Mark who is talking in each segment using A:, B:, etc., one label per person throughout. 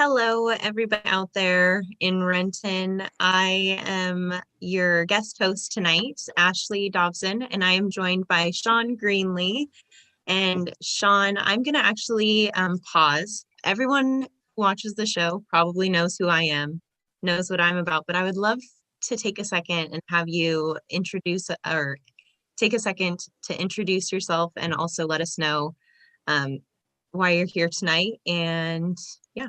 A: Hello, everybody out there in Renton. I am your guest host tonight, Ashley Dobson, and I am joined by Sean Greenlee. And Sean, I'm going to actually pause. Everyone who watches the show probably knows who I am, knows what I'm about, but I would love to take a second and have you take a second to introduce yourself and also let us know why you're here tonight. And yeah.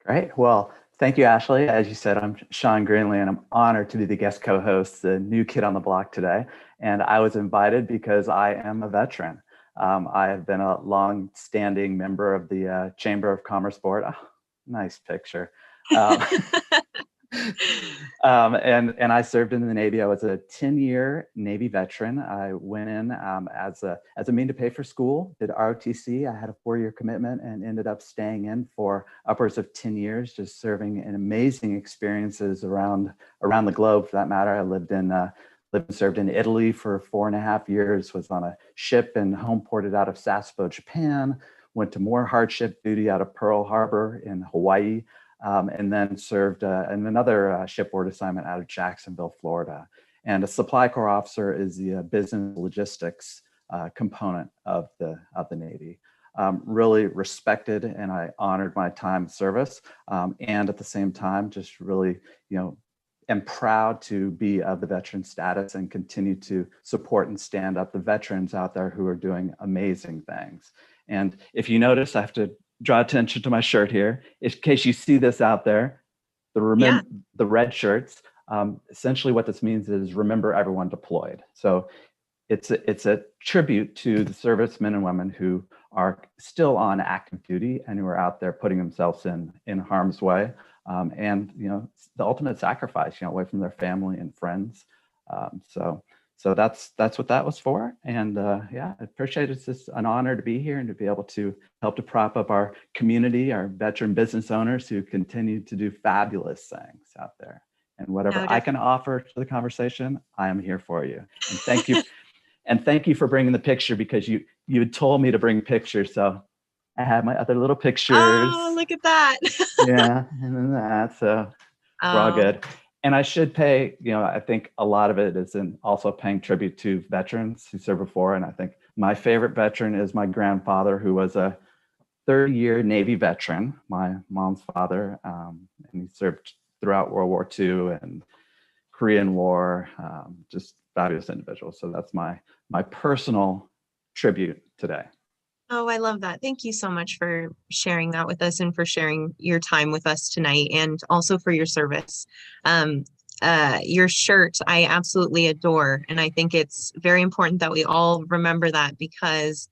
B: Great. Well, thank you, Ashley. As you said, I'm Sean Greenlee, and I'm honored to be the guest co-host, the new kid on the block today. And I was invited because I am a veteran. I have been a long-standing member of the Chamber of Commerce Board. Oh, nice picture. And I served in the Navy. I was a 10-year Navy veteran. I went in as a mean to pay for school, did ROTC. I had a 4-year commitment and ended up staying in for upwards of 10 years, just serving in amazing experiences around the globe, for that matter. I lived and served in Italy for 4.5 years, was on a ship and home ported out of Sasebo, Japan, went to more hardship duty out of Pearl Harbor in Hawaii. And then served in another shipboard assignment out of Jacksonville, Florida. And a supply corps officer is the business logistics component of the Navy. Really respected, and I honored my time of service. And at the same time, just really, am proud to be of the veteran status and continue to support and stand up the veterans out there who are doing amazing things. And if you notice, I have to draw attention to my shirt here. In case you see this out there, the red shirts, essentially what this means is remember everyone deployed. So it's a tribute to the servicemen and women who are still on active duty and who are out there putting themselves in harm's way. And the ultimate sacrifice, away from their family and friends. So that's what that was for. And yeah, I appreciate it. It's just an honor to be here and to be able to help to prop up our community, our veteran business owners who continue to do fabulous things out there. And whatever I can offer to the conversation, I am here for you. And thank you. And thank you for bringing the picture, because you had told me to bring pictures. So I have my other little pictures.
A: Oh, look at that.
B: Yeah, and then that. So we're all good. And I should pay, I think a lot of it is in also paying tribute to veterans who served before. And I think my favorite veteran is my grandfather, who was a 30-year Navy veteran, my mom's father. And he served throughout World War II and Korean War, just fabulous individual. So that's my personal tribute today.
A: Oh, I love that. Thank you so much for sharing that with us and for sharing your time with us tonight, and also for your service. Your shirt, I absolutely adore. And I think it's very important that we all remember that, because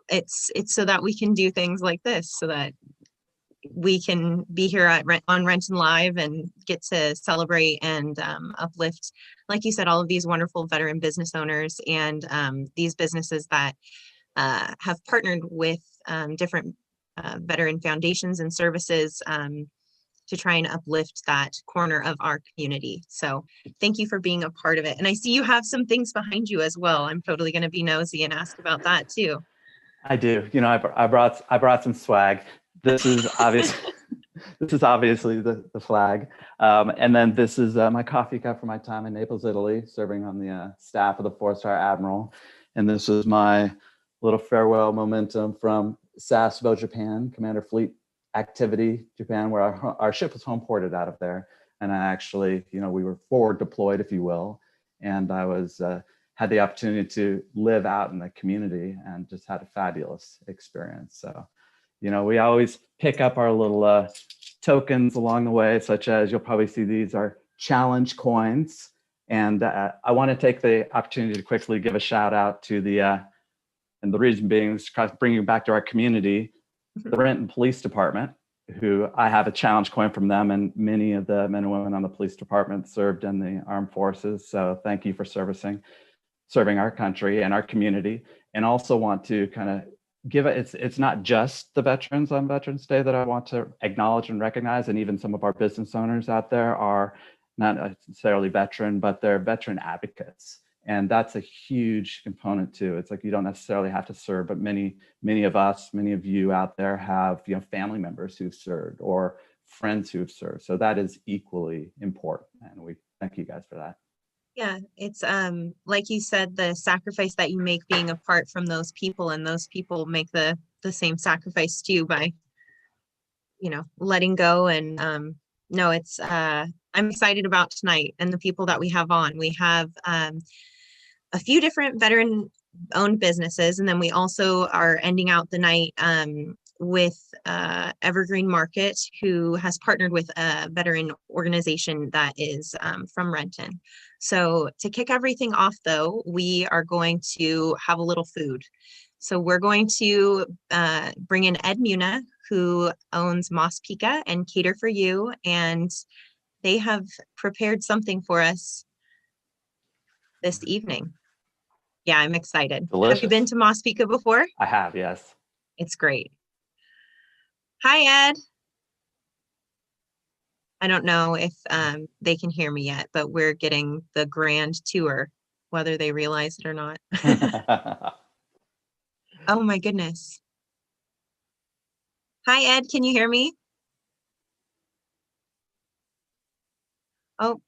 A: it's so that we can do things like this, so that we can be here on Renton Live and get to celebrate and uplift, like you said, all of these wonderful veteran business owners and these businesses that have partnered with different veteran foundations and services to try and uplift that corner of our community. So thank you for being a part of it. And I see you have some things behind you as well. I'm totally going to be nosy and ask about that too.
B: I do. I brought some swag. This is obviously the flag. And then this is my coffee cup from my time in Naples, Italy, serving on the staff of the 4-star Admiral. And this is my little farewell momentum from Sasebo, Japan, Commander Fleet activity, Japan, where our ship was home ported out of there. And I actually, we were forward deployed, if you will. And I was, had the opportunity to live out in the community and just had a fabulous experience. So, we always pick up our little tokens along the way, such as you'll probably see these are challenge coins. And I want to take the opportunity to quickly give a shout out to and the reason being is bringing back to our community, the Renton Police Department, who I have a challenge coin from them, and many of the men and women on the police department served in the armed forces. So thank you for serving our country and our community. And also want to kind of give it's not just the veterans on Veterans Day that I want to acknowledge and recognize, and even some of our business owners out there are not necessarily veteran, but they're veteran advocates. And that's a huge component too. It's like you don't necessarily have to serve, but many of us, many of you out there have family members who've served or friends who've served. So that is equally important. And we thank you guys for that.
A: Yeah, it's like you said, the sacrifice that you make being apart from those people, and those people make the same sacrifice to you by, letting go. And no, it's I'm excited about tonight and the people that we have on. We have a few different veteran owned businesses, and then we also are ending out the night with Evergreen Market, who has partnered with a veteran organization that is from Renton. So to kick everything off, though, we are going to have a little food. So we're going to bring in Ed Muna, who owns Moss Pica and Cater for You, and they have prepared something for us this evening. Yeah, I'm excited.
B: Delicious.
A: Have you been to Moss Pica before?
B: I have, yes.
A: It's great. Hi, Ed. I don't know if they can hear me yet, but we're getting the grand tour, whether they realize it or not. Oh my goodness. Hi, Ed, can you hear me? Oh.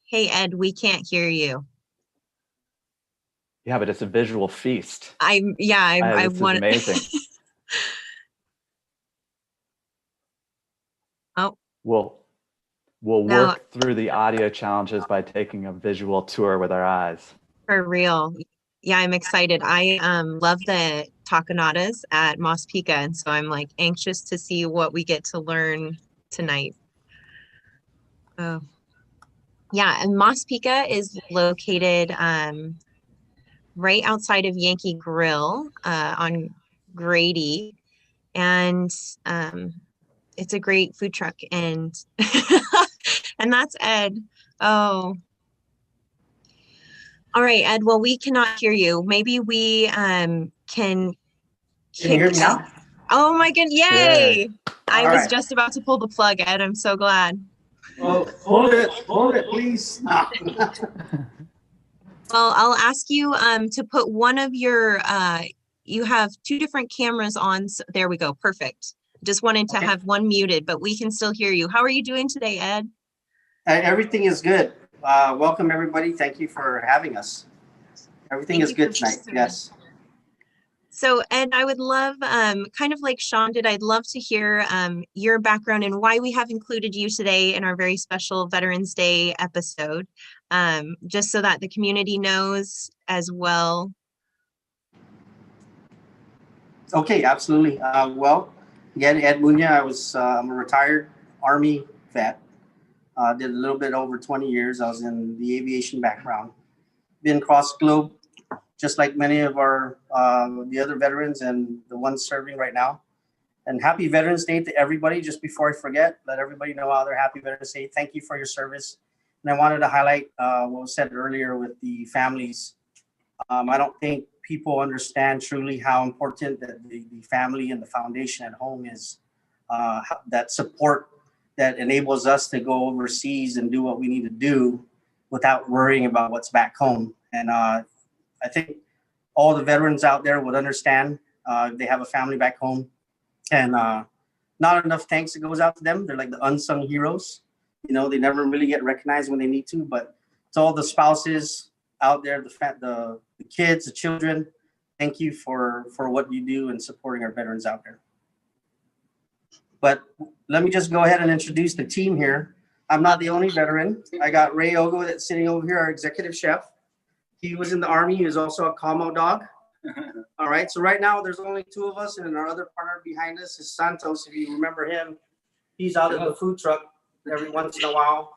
A: Hey, Ed, we can't hear you.
B: Yeah, but it's a visual feast.
A: I want
B: amazing.
A: Oh.
B: We'll work through the audio challenges by taking a visual tour with our eyes.
A: For real. Yeah, I'm excited. I love the taconadas at Moss Pica, and so I'm like anxious to see what we get to learn tonight. Oh. Yeah, and Moss Pica is located right outside of Yankee Grill on Grady, and it's a great food truck, and and that's Ed. Oh, all right, Ed. Well, we cannot hear you. Maybe we can.
C: Can you hear me now?
A: Oh my goodness! Yay! I was
C: right.
A: just about to pull the plug, Ed. I'm so glad.
C: Well, hold it, please.
A: Well, I'll ask you to put one of your, you have two different cameras on. So there we go. Perfect. Just wanted to have one muted, but we can still hear you. How are you doing today, Ed?
C: Everything is good. Welcome, everybody. Thank you for having us. Everything is good tonight. Yes.
A: So, Ed, I would love, kind of like Sean did, I'd love to hear your background and why we have included you today in our very special Veterans Day episode, just so that the community knows as well.
C: Okay, absolutely. Well, again, Ed Munya, I'm a retired Army vet. Did a little bit over 20 years. I was in the aviation background. Been across the globe, just like many of our the other veterans and the ones serving right now. And happy Veterans Day to everybody. Just before I forget, let everybody know out there, happy Veterans Day. Thank you for your service. And I wanted to highlight what was said earlier with the families. I don't think people understand truly how important that the family and the foundation at home is, that support that enables us to go overseas and do what we need to do without worrying about what's back home. And I think all the veterans out there would understand. They have a family back home, and not enough thanks that goes out to them. They're like the unsung heroes. You know, they never really get recognized when they need to. But to all the spouses out there, the kids, the children, thank you for what you do and supporting our veterans out there. But let me just go ahead and introduce the team here. I'm not the only veteran. I got Ray Ogo that's sitting over here, our executive chef. He was in the Army. He was also a commo dog. All right. So right now there's only two of us, and then our other partner behind us is Santos. If you remember him, he's out at the food truck every once in a while.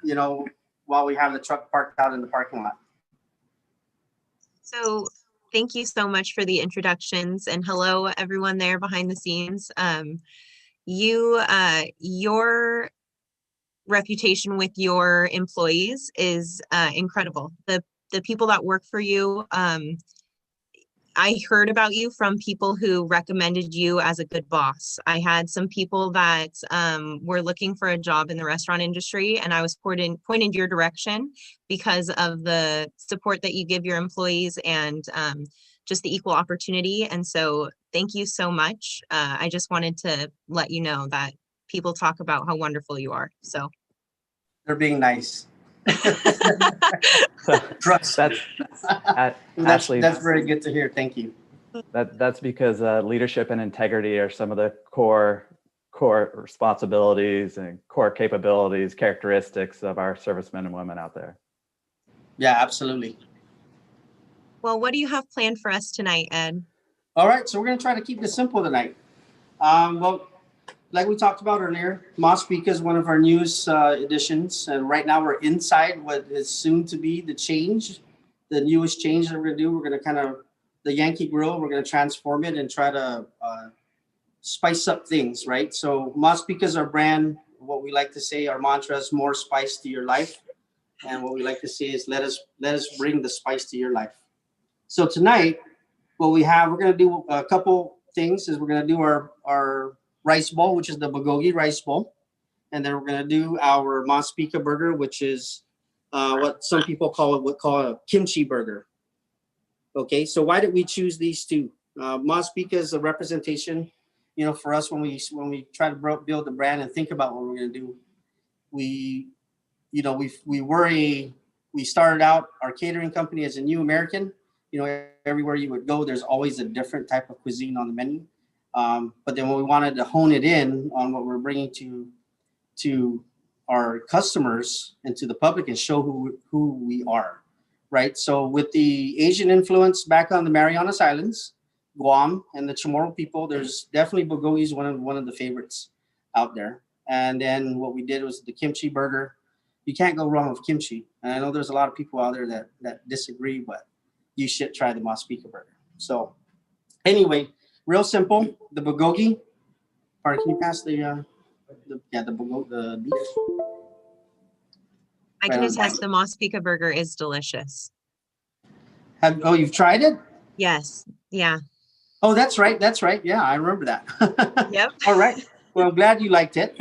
C: You know, while we have the truck parked out in the parking lot.
A: So thank you so much for the introductions, and hello everyone there behind the scenes. Your reputation with your employees is incredible. The people that work for you, I heard about you from people who recommended you as a good boss. I had some people that were looking for a job in the restaurant industry, and I was pointed your direction because of the support that you give your employees and just the equal opportunity. And so thank you so much. I just wanted to let you know that people talk about how wonderful you are. So
C: they're being nice.
B: Trust. Ashley,
C: that's very good to hear. Thank you.
B: That's because leadership and integrity are some of the core responsibilities and core capabilities, characteristics of our servicemen and women out there.
C: Yeah, absolutely.
A: Well, what do you have planned for us tonight, Ed?
C: All right, so we're going to try to keep this simple tonight. Well, like we talked about earlier, Mospika is one of our newest additions, and right now we're inside what is soon to be the newest change that we're going to do. We're going to kind of, the Yankee Grill, we're going to transform it and try to spice up things, right? So Mospika is our brand. What we like to say, our mantra is more spice to your life. And what we like to say is let us bring the spice to your life. So tonight, what we're going to do a couple things is we're going to do our rice bowl, which is the bulgogi rice bowl. And then we're going to do our Mospika burger, which is what some people call a kimchi burger. Okay, so why did we choose these two? Mospika is a representation, you know, for us when we try to build the brand and think about what we're going to do. We started out our catering company as a new American. You know, everywhere you would go, there's always a different type of cuisine on the menu. But then when we wanted to hone it in on what we're bringing to our customers and to the public and show who we are, right? So with the Asian influence back on the Marianas Islands, Guam, and the Chamorro people, there's definitely bulgogi is one of the favorites out there. And then what we did was the kimchi burger. You can't go wrong with kimchi. And I know there's a lot of people out there that disagree, but you should try the Mospika burger. So anyway, real simple. The bulgogi. Pardon, can you pass the beef?
A: I can attest the Mospika burger is delicious.
C: You've tried it?
A: Yes. Yeah.
C: Oh, that's right. Yeah, I remember that.
A: Yep.
C: All right. Well, I'm glad you liked it.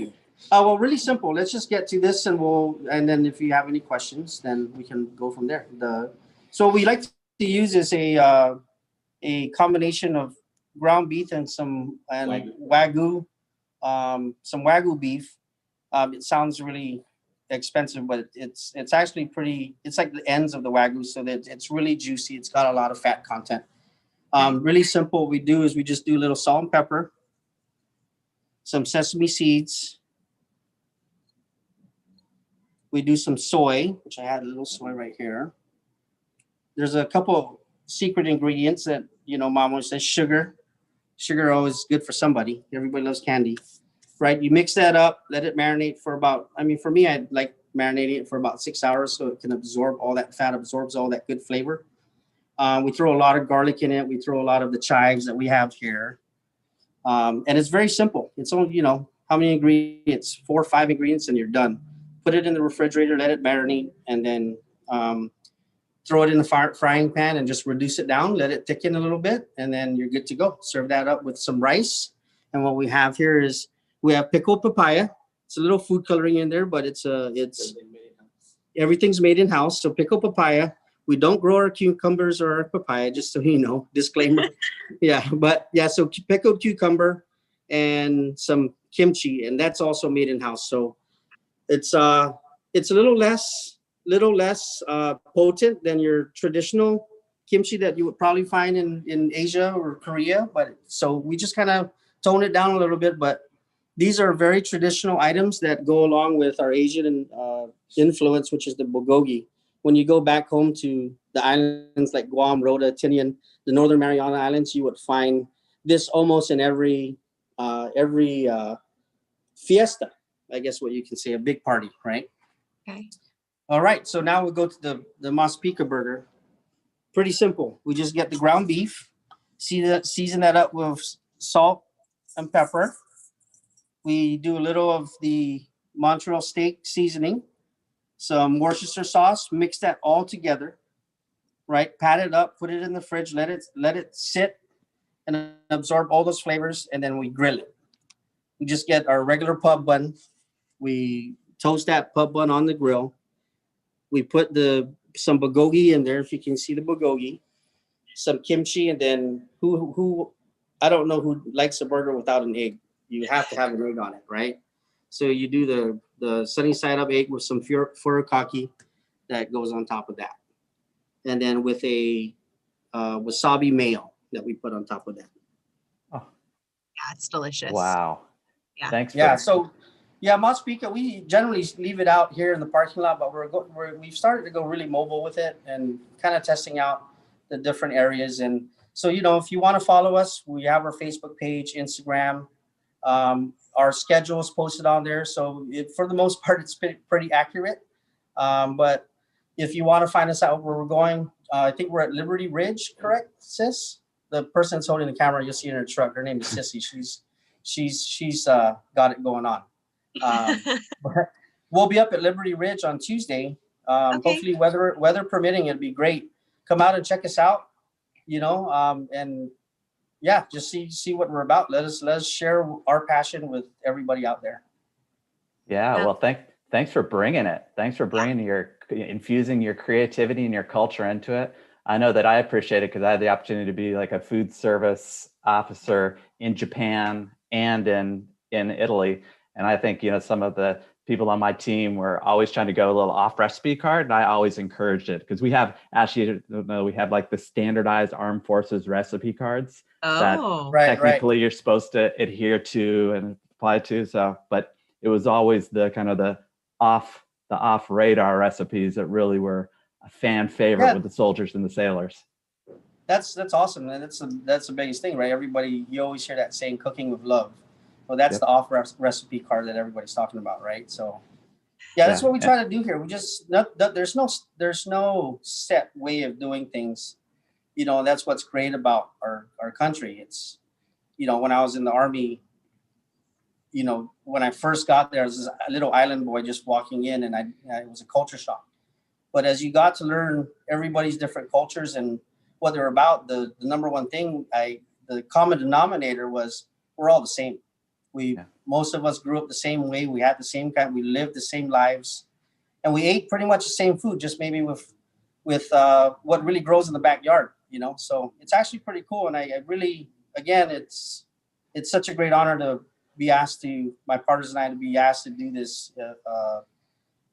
C: Well, really simple. Let's just get to this, and then if you have any questions, then we can go from there. So what we like to use is a combination of ground beef and some wagyu, some wagyu beef. It sounds really expensive, but it's actually pretty. It's like the ends of the wagyu, so that it's really juicy. It's got a lot of fat content. Really simple. What we do is we just do a little salt and pepper, some sesame seeds. We do some soy, which I had a little soy right here. There's a couple secret ingredients that, you know, Mom always says sugar. Sugar always good for somebody. Everybody loves candy, right? You mix that up, let it marinate for about, for me, I like marinating it for about 6 hours so it can absorb all that fat, absorbs all that good flavor. We throw a lot of garlic in it. We throw a lot of the chives that we have here. And it's very simple. It's only, you know, how many ingredients? 4 or 5 ingredients and you're done. Put it in the refrigerator, let it marinate, and then throw it in the frying pan and just reduce it down, let it thicken a little bit, and then you're good to go. Serve that up with some rice. And what we have here is we have pickled papaya. It's a little food coloring in there, but it's everything's made in house. So pickled papaya. We don't grow our cucumbers or our papaya, just so you know, disclaimer. So pickled cucumber and some kimchi, and that's also made in house. So it's a little less potent than your traditional kimchi that you would probably find in Asia or Korea. But so we just kind of tone it down a little bit, but these are very traditional items that go along with our Asian influence, which is the bulgogi. When you go back home to the islands like Guam, Rota, Tinian, the Northern Mariana Islands, you would find this almost in every fiesta, I guess what you can say, a big party, right?
A: Okay.
C: All right, so now we go to the Maspica burger. Pretty simple. We just get the ground beef, season that up with salt and pepper. We do a little of the Montreal steak seasoning, some Worcester sauce, mix that all together, right? Pat it up, put it in the fridge, let it sit and absorb all those flavors, and then we grill it. We just get our regular pub bun. We toast that pub bun on the grill. We put some bulgogi in there, if you can see the bulgogi, some kimchi, and then who I don't know who likes a burger without an egg. You have to have an egg on it, right? So you do the sunny side up egg with some furikake that goes on top of that, and then with a wasabi mayo that we put on top of that.
B: Oh,
A: Yeah, it's delicious.
B: wow.
A: Yeah.
B: Thanks.
C: So Mospica, we generally leave it out here in the parking lot, but we've started to go really mobile with it and kind of testing out the different areas. And so, if you want to follow us, we have our Facebook page, Instagram. Our schedule is posted on there. So for the most part, it's pretty accurate. But if you want to find us out where we're going, I think we're at Liberty Ridge, correct, sis? The person that's holding the camera, you'll see in her truck. Her name is Sissy. She's got it going on. But we'll be up at Liberty Ridge on Tuesday.
A: Okay.
C: Hopefully weather permitting, it'd be great. Come out and check us out, and yeah, just see what we're about. Let us share our passion with everybody out there.
B: Yeah. Well, thanks for bringing it. Thanks for bringing infusing your creativity and your culture into it. I know that I appreciate it because I had the opportunity to be like a food service officer in Japan and in Italy. And I think, some of the people on my team were always trying to go a little off recipe card. And I always encouraged it because we have like the standardized armed forces recipe cards that technically you're supposed to adhere to and apply to. So, but it was always the kind of the off radar recipes that really were a fan favorite with the soldiers and the sailors.
C: That's awesome. And that's the biggest thing, right? You always hear that saying, cooking with love. Well, that's the off recipe card that everybody's talking about, right? So, that's what we try to do here. We just there's no set way of doing things. That's what's great about our country. It's, when I was in the Army, when I first got there, I was a little island boy just walking in, and it was a culture shock. But as you got to learn everybody's different cultures and what they're about, the number one thing, the common denominator was we're all the same. Most of us grew up the same way. We had the same we lived the same lives, and we ate pretty much the same food, just maybe with what really grows in the backyard, So it's actually pretty cool. And I really, again, it's such a great honor to be asked my partners and I to be asked to do this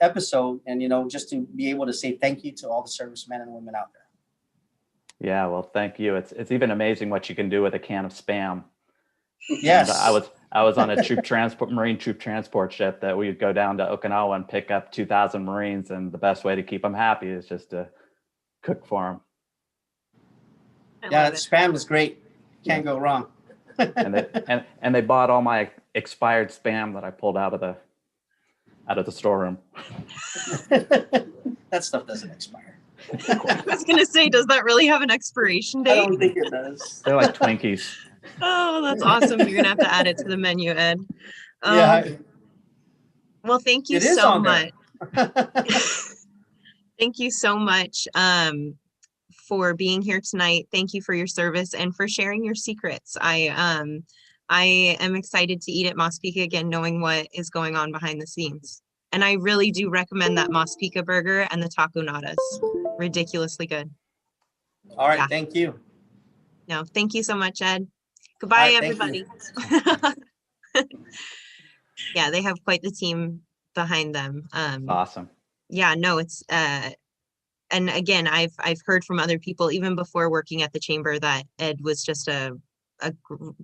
C: episode, and just to be able to say thank you to all the servicemen and women out there.
B: Yeah, well, thank you. It's even amazing what you can do with a can of Spam.
C: Yes.
B: And I was on a Marine troop transport ship that we would go down to Okinawa and pick up 2,000 Marines, and the best way to keep them happy is just to cook for them.
C: Spam is great. Can't go wrong.
B: and they bought all my expired Spam that I pulled out of the storeroom.
C: That stuff doesn't expire.
A: I was gonna say, does that really have an expiration date?
C: I don't think it does.
B: They're like Twinkies.
A: Oh, that's awesome. You're gonna have to add it to the menu, Ed. Well, thank you so much. Thank you so much for being here tonight. Thank you for your service and for sharing your secrets. I am excited to eat at Maspica again, knowing what is going on behind the scenes. And I really do recommend that Maspica burger and the taco natas. Ridiculously good.
C: All right, thank you.
A: No, thank you so much, Ed. Goodbye, everybody. Yeah, they have quite the team behind them.
B: Awesome.
A: Yeah, no, it's and again, I've heard from other people even before working at the chamber that Ed was just a a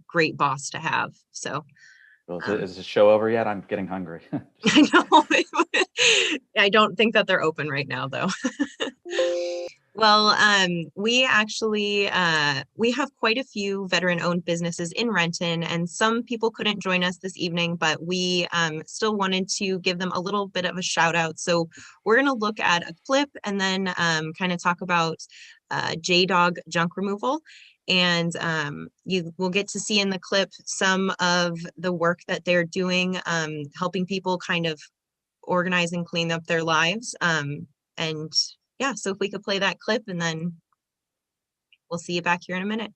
A: great boss to have. So
B: Well, is the show over yet? I'm getting hungry.
A: I know. I don't think that they're open right now, though. Well, we actually we have quite a few veteran-owned businesses in Renton, and some people couldn't join us this evening, but we still wanted to give them a little bit of a shout out. So we're going to look at a clip and then kind of talk about J-Dog junk removal. And you will get to see in the clip some of the work that they're doing, helping people kind of organize and clean up their lives. And yeah, so if we could play that clip and then we'll see you back here in a minute.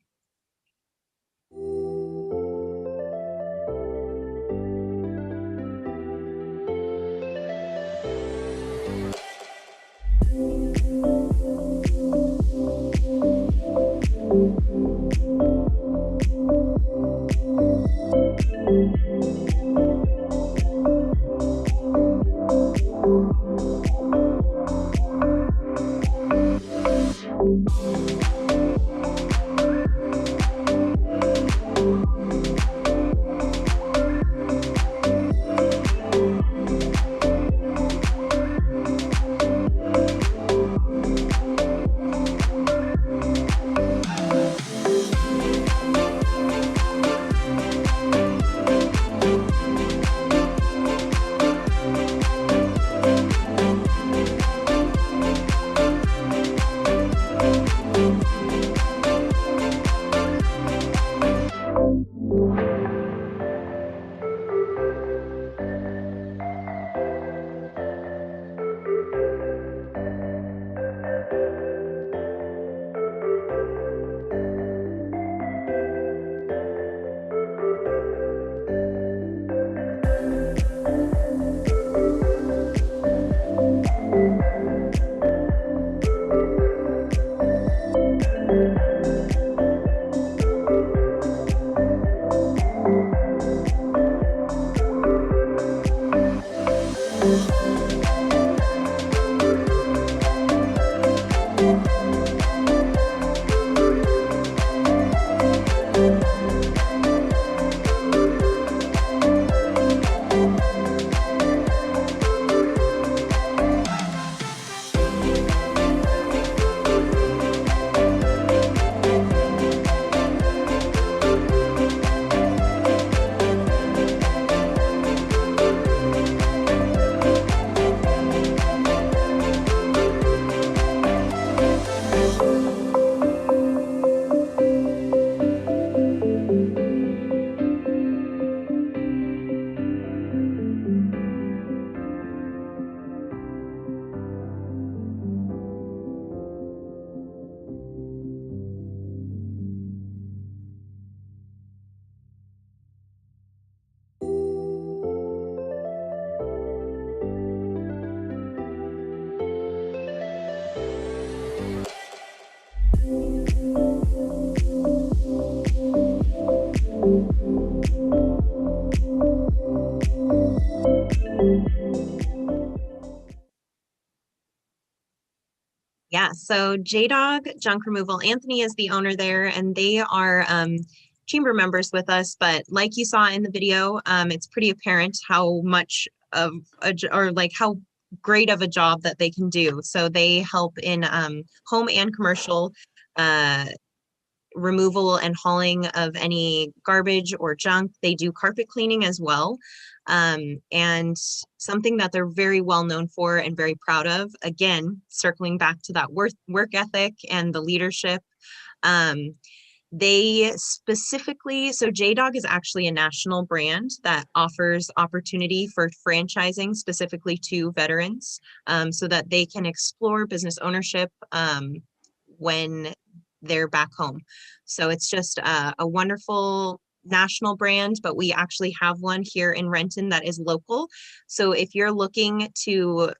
A: Yeah, so J-Dog Junk Removal, Anthony is the owner there, and they are chamber members with us. But like you saw in the video, it's pretty apparent how much of or like how great of a job that they can do. So they help in home and commercial removal and hauling of any garbage or junk. They do carpet cleaning as well. And something that they're very well known for and very proud of, again, circling back to that work ethic and the leadership. They specifically, so J-Dog is actually a national brand that offers opportunity for franchising specifically to veterans, so that they can explore business ownership when they're back home. So it's just a wonderful national brand, but we actually have one here in Renton that is local. So if you're looking to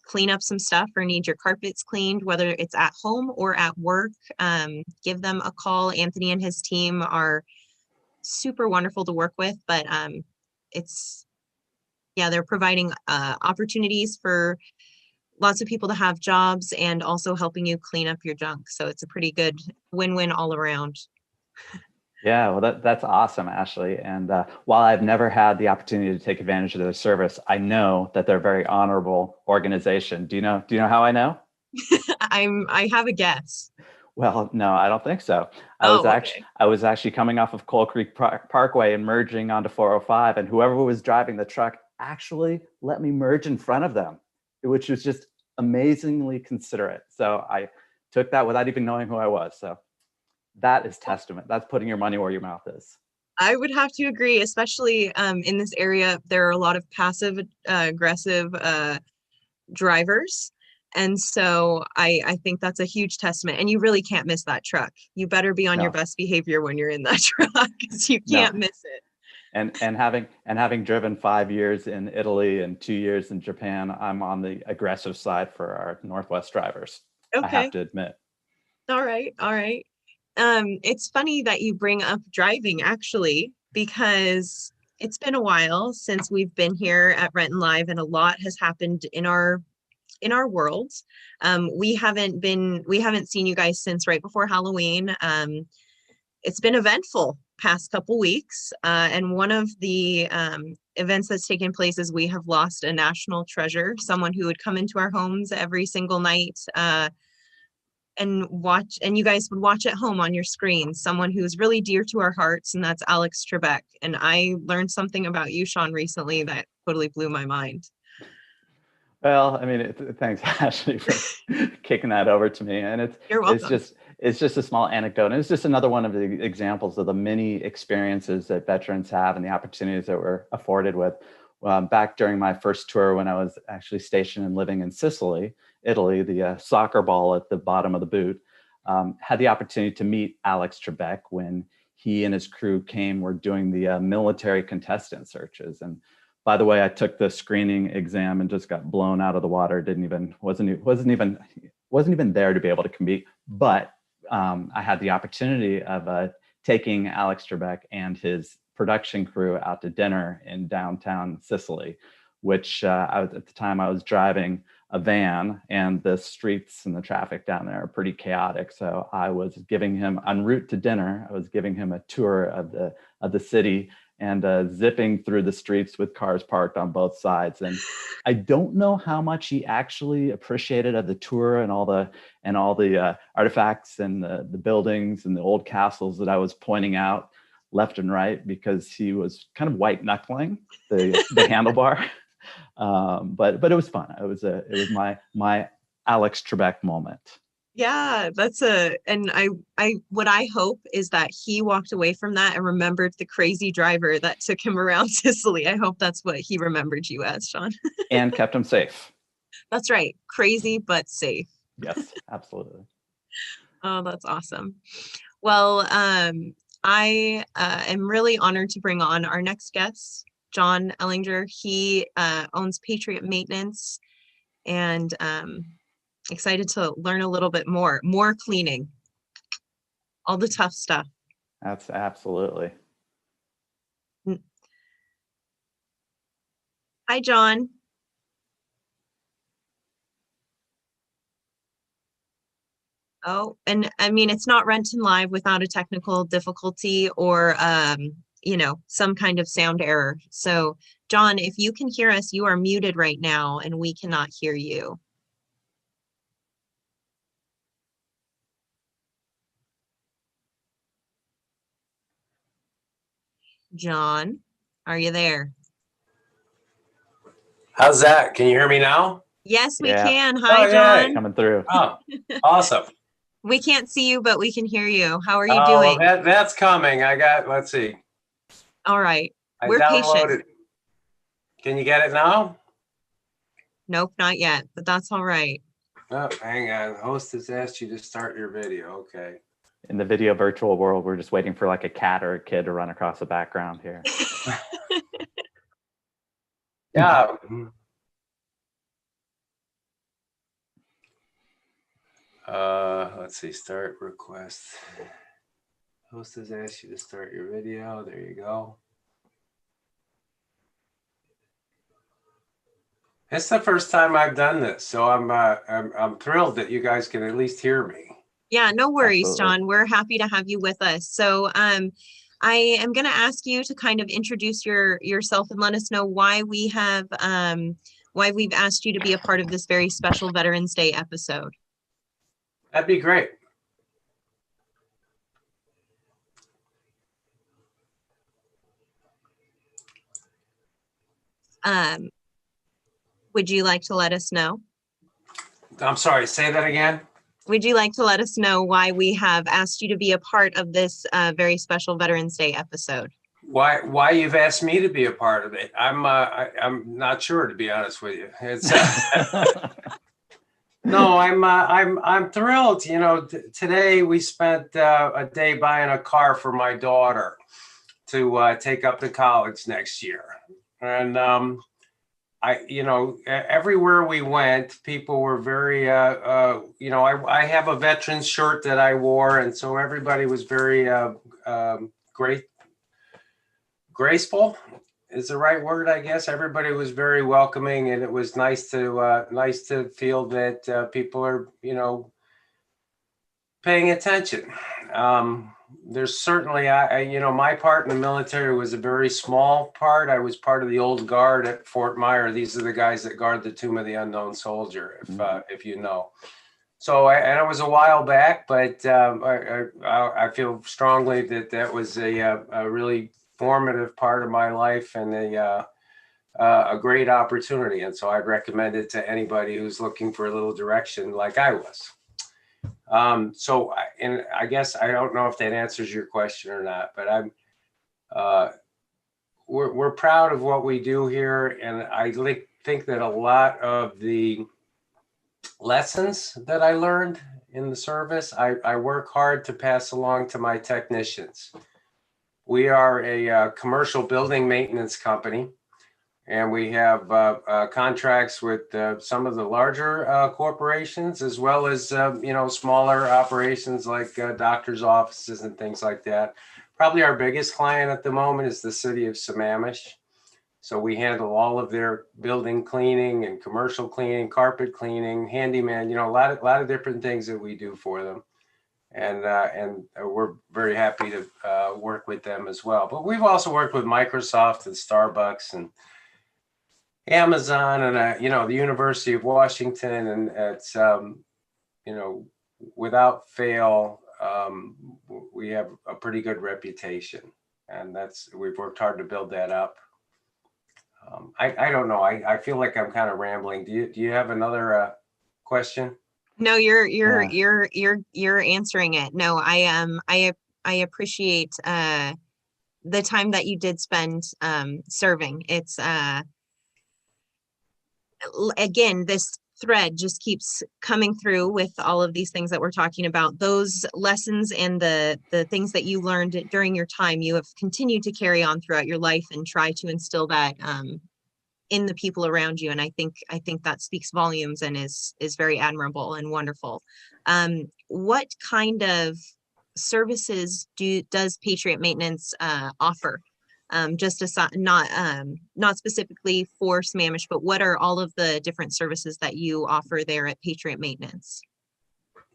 A: clean up some stuff or need your carpets cleaned, whether it's at home or at work, give them a call. Anthony and his team are super wonderful to work with, but they're providing opportunities for lots of people to have jobs and also helping you clean up your junk. So it's a pretty good win-win all around.
B: Yeah, well, that's awesome, Ashley. And while I've never had the opportunity to take advantage of their service, I know that they're a very honorable organization. Do you know how I know?
A: I have a guess.
B: Well, no, I don't think so.
A: Oh, okay.
B: I was actually coming off of Coal Creek Parkway and merging onto 405, and whoever was driving the truck actually let me merge in front of them, which was just amazingly considerate. So I took that without even knowing who I was. So that is testament. That's putting your money where your mouth is.
A: I would have to agree, especially in this area, there are a lot of passive aggressive drivers. And so I think that's a huge testament. And you really can't miss that truck. You better be on your
B: No,
A: best behavior when you're in that truck because you
B: no.
A: can't miss it.
B: And having driven 5 years in Italy and 2 years in Japan, I'm on the aggressive side for our Northwest drivers. I have
A: Okay.
B: to admit.
A: All right. All right. It's funny that you bring up driving actually, because it's been a while since we've been here at Renton Live and a lot has happened in our worlds. We haven't seen you guys since right before Halloween. It's been eventful past couple weeks. And one of the events that's taken place is we have lost a national treasure, someone who would come into our homes every single night and watch, and you guys would watch at home on your screen, someone who's really dear to our hearts, and that's Alex Trebek. And I learned something about you, Sean, recently that totally blew my mind.
B: Well, I mean, thanks, Ashley, for kicking that over to me. And
A: You're welcome.
B: it's just a small anecdote. And it's just another one of the examples of the many experiences that veterans have and the opportunities that we're afforded with. Back during my first tour, when I was actually stationed and living in Sicily, Italy, the soccer ball at the bottom of the boot, had the opportunity to meet Alex Trebek when he and his crew were doing the military contestant searches. And by the way, I took the screening exam and just got blown out of the water. Wasn't even there to be able to compete. But I had the opportunity of taking Alex Trebek and his production crew out to dinner in downtown Sicily, which at the time I was driving a van, and the streets and the traffic down there are pretty chaotic. So I was giving him, en route to dinner, I was giving him a tour of the city and zipping through the streets with cars parked on both sides. And I don't know how much he actually appreciated of the tour and all the artifacts and the buildings and the old castles that I was pointing out left and right, because he was kind of white knuckling the handlebar. But it was fun. It was my Alex Trebek moment.
A: Yeah, and what I hope is that he walked away from that and remembered the crazy driver that took him around Sicily. I hope that's what he remembered you as, Sean.
B: And kept him safe.
A: That's right. Crazy, but safe.
B: Yes, absolutely.
A: Oh, that's awesome. Well, I am really honored to bring on our next guest, John Ellinger. He owns Patriot Maintenance, and excited to learn a little bit more cleaning, all the tough stuff.
B: That's absolutely.
A: Hi, John. Oh, and I mean, it's not Renton Live without a technical difficulty or, some kind of sound error. So, John, if you can hear us, you are muted right now and we cannot hear you. John, are you there?
D: How's that? Can you hear me now?
A: Yes, we
B: Yeah.
A: can. Hi, John.
B: Coming through.
D: Oh, awesome.
A: We can't see you, but we can hear you. How are you
D: Oh,
A: doing?
D: well, that's coming. Let's see.
A: All right.
D: I
A: We're
D: downloaded.
A: patient.
D: Can you get it now?
A: Nope, not yet, but that's all right.
D: Oh, hang on. Host has asked you to start your video. Okay.
B: In the video virtual world, we're just waiting for like a cat or a kid to run across the background here.
D: Yeah. Let's see. Start request. Host has asked you to start your video. There you go. It's the first time I've done this, so I'm thrilled that you guys can at least hear me.
A: Yeah, no worries,
B: Absolutely.
A: John. We're happy to have you with us. So I am going to ask you to kind of introduce yourself and let us know why we've asked you to be a part of this very special Veterans Day episode.
D: That'd be great.
A: Would you like to let us know?
D: I'm sorry, say that again.
A: Would you like to let us know why we have asked you to be a part of this very special Veterans Day episode?
D: Why you've asked me to be a part of it? I'm not sure, to be honest with you. It's no, I'm thrilled. You know, today we spent a day buying a car for my daughter to take up to college next year, and everywhere we went, people were very, I have a veteran's shirt that I wore, and so everybody was very graceful is the right word, I guess. Everybody was very welcoming, and it was nice to feel that people are, paying attention. There's certainly, my part in the military was a very small part. I was part of the old guard at Fort Myer. These are the guys that guard the Tomb of the Unknown Soldier, if you know. So, and it was a while back, but I feel strongly that was a really formative part of my life and a great opportunity. And so I'd recommend it to anybody who's looking for a little direction like I was. And I guess I don't know if that answers your question or not, but we're proud of what we do here. And I think that a lot of the lessons that I learned in the service, I work hard to pass along to my technicians. We are a commercial building maintenance company, and we have contracts with some of the larger corporations, as well as smaller operations like doctors' offices and things like that. Probably our biggest client at the moment is the city of Sammamish. So we handle all of their building cleaning and commercial cleaning, carpet cleaning, handyman, a lot of different things that we do for them. And we're very happy to work with them as well. But we've also worked with Microsoft and Starbucks and Amazon and the University of Washington, and it's without fail, we have a pretty good reputation, and we've worked hard to build that up. I don't know. I feel like I'm kind of rambling. Do you have another question?
A: No, you're answering it. No, I appreciate the time that you did spend serving. It's again, this thread just keeps coming through with all of these things that we're talking about. Those lessons and the things that you learned during your time, you have continued to carry on throughout your life and try to instill that in the people around you. And I think that speaks volumes and is very admirable and wonderful. What kind of services does Patriot Maintenance offer? Just not specifically for Sammamish, but what are all of the different services that you offer there at Patriot Maintenance?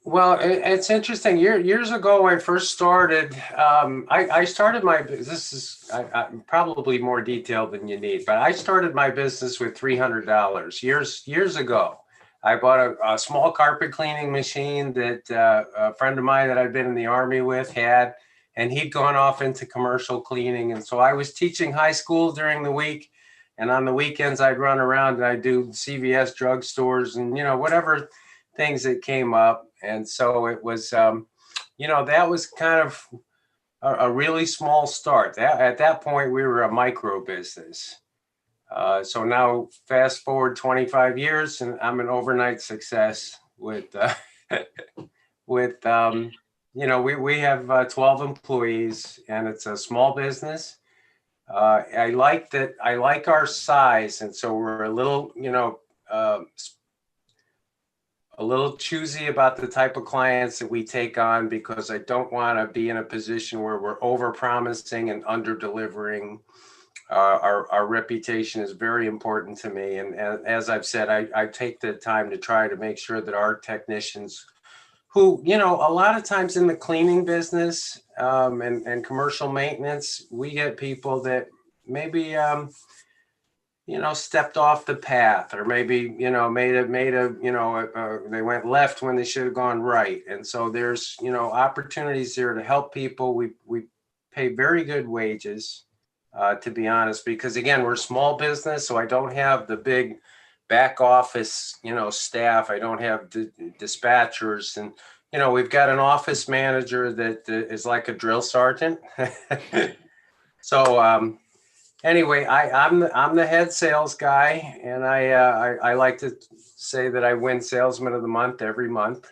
D: Well, it's interesting. Years ago, I first started. I started my business. I'm probably more detailed than you need, but I started my business with $300 years ago. I bought a small carpet cleaning machine that a friend of mine that I'd been in the Army with had, and he'd gone off into commercial cleaning. And so I was teaching high school during the week, and on the weekends I'd run around and I'd do CVS drugstores and whatever things that came up. And so it was, that was kind of a really small start. At that point, we were a micro business. So now fast forward 25 years and I'm an overnight success with, we have 12 employees, and it's a small business. I like our size. And so we're a little, a little choosy about the type of clients that we take on, because I don't want to be in a position where we're over promising and under delivering. Our reputation is very important to me. And as I've said, I take the time to try to make sure that our technicians who, you know, a lot of times in the cleaning business and commercial maintenance, we get people that maybe, you know, stepped off the path, or maybe, you know, they went left when they should have gone right. And so there's, you know, opportunities there to help people. We pay very good wages, to be honest, because again, we're a small business, so I don't have the big back office, you know, staff. I don't have dispatchers, and you know, we've got an office manager that is like a drill sergeant. So anyway, I'm the head sales guy, and I like to say that I win Salesman of the Month every month.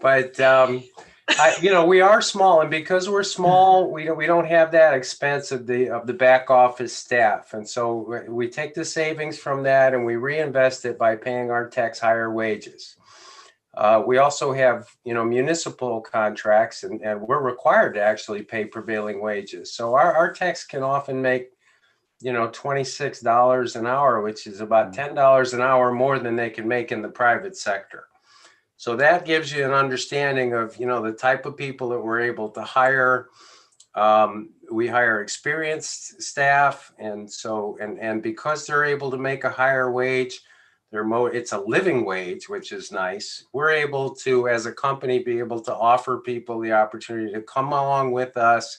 D: But you know, we are small, and because we're small, we don't have that expense of the back office staff, and so we take the savings from that and we reinvest it by paying our techs higher wages. We also have, you know, municipal contracts, and we're required to actually pay prevailing wages. So our techs can often make, you know, $26 an hour, which is about $10 an hour more than they can make in the private sector. So that gives you an understanding of, you know, the type of people that we're able to hire. We hire experienced staff, and so and because they're able to make a higher wage, it's a living wage, which is nice. We're able to, as a company, be able to offer people the opportunity to come along with us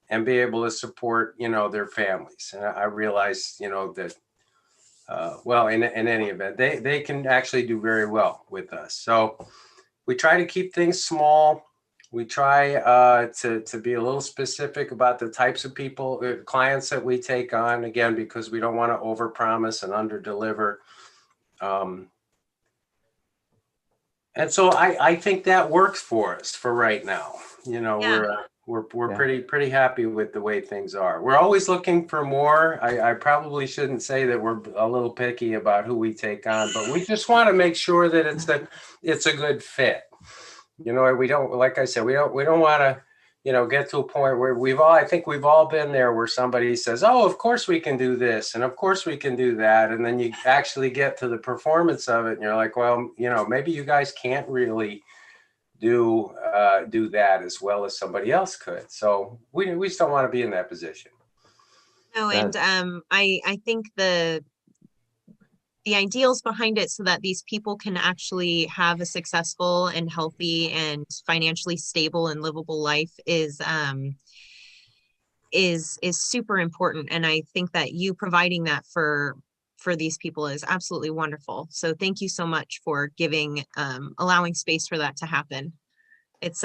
D: and be able to support, you know, their families. And I realize, you know, that, well, in any event, they can actually do very well with us. So we try to keep things small. We try to be a little specific about the types of people, clients that we take on, again, because we don't want to overpromise and underdeliver. And so I think that works for us for right now. You know,
A: Yeah.
D: we're pretty happy with the way things are. We're always looking for more. I probably shouldn't say that we're a little picky about who we take on, but we just want to make sure that it's a good fit. You know, we don't, like I said, we don't want to, you know, get to a point where I think we've all been there, where somebody says, oh, of course we can do this, and of course we can do that. And then you actually get to the performance of it, and you're like, well, you know, maybe you guys can't really do that as well as somebody else could. So we just don't want to be in that position.
A: No, and I think the ideals behind it, so that these people can actually have a successful and healthy and financially stable and livable life is super important. And I think that you providing that for these people is absolutely wonderful. So thank you so much for allowing space for that to happen. It's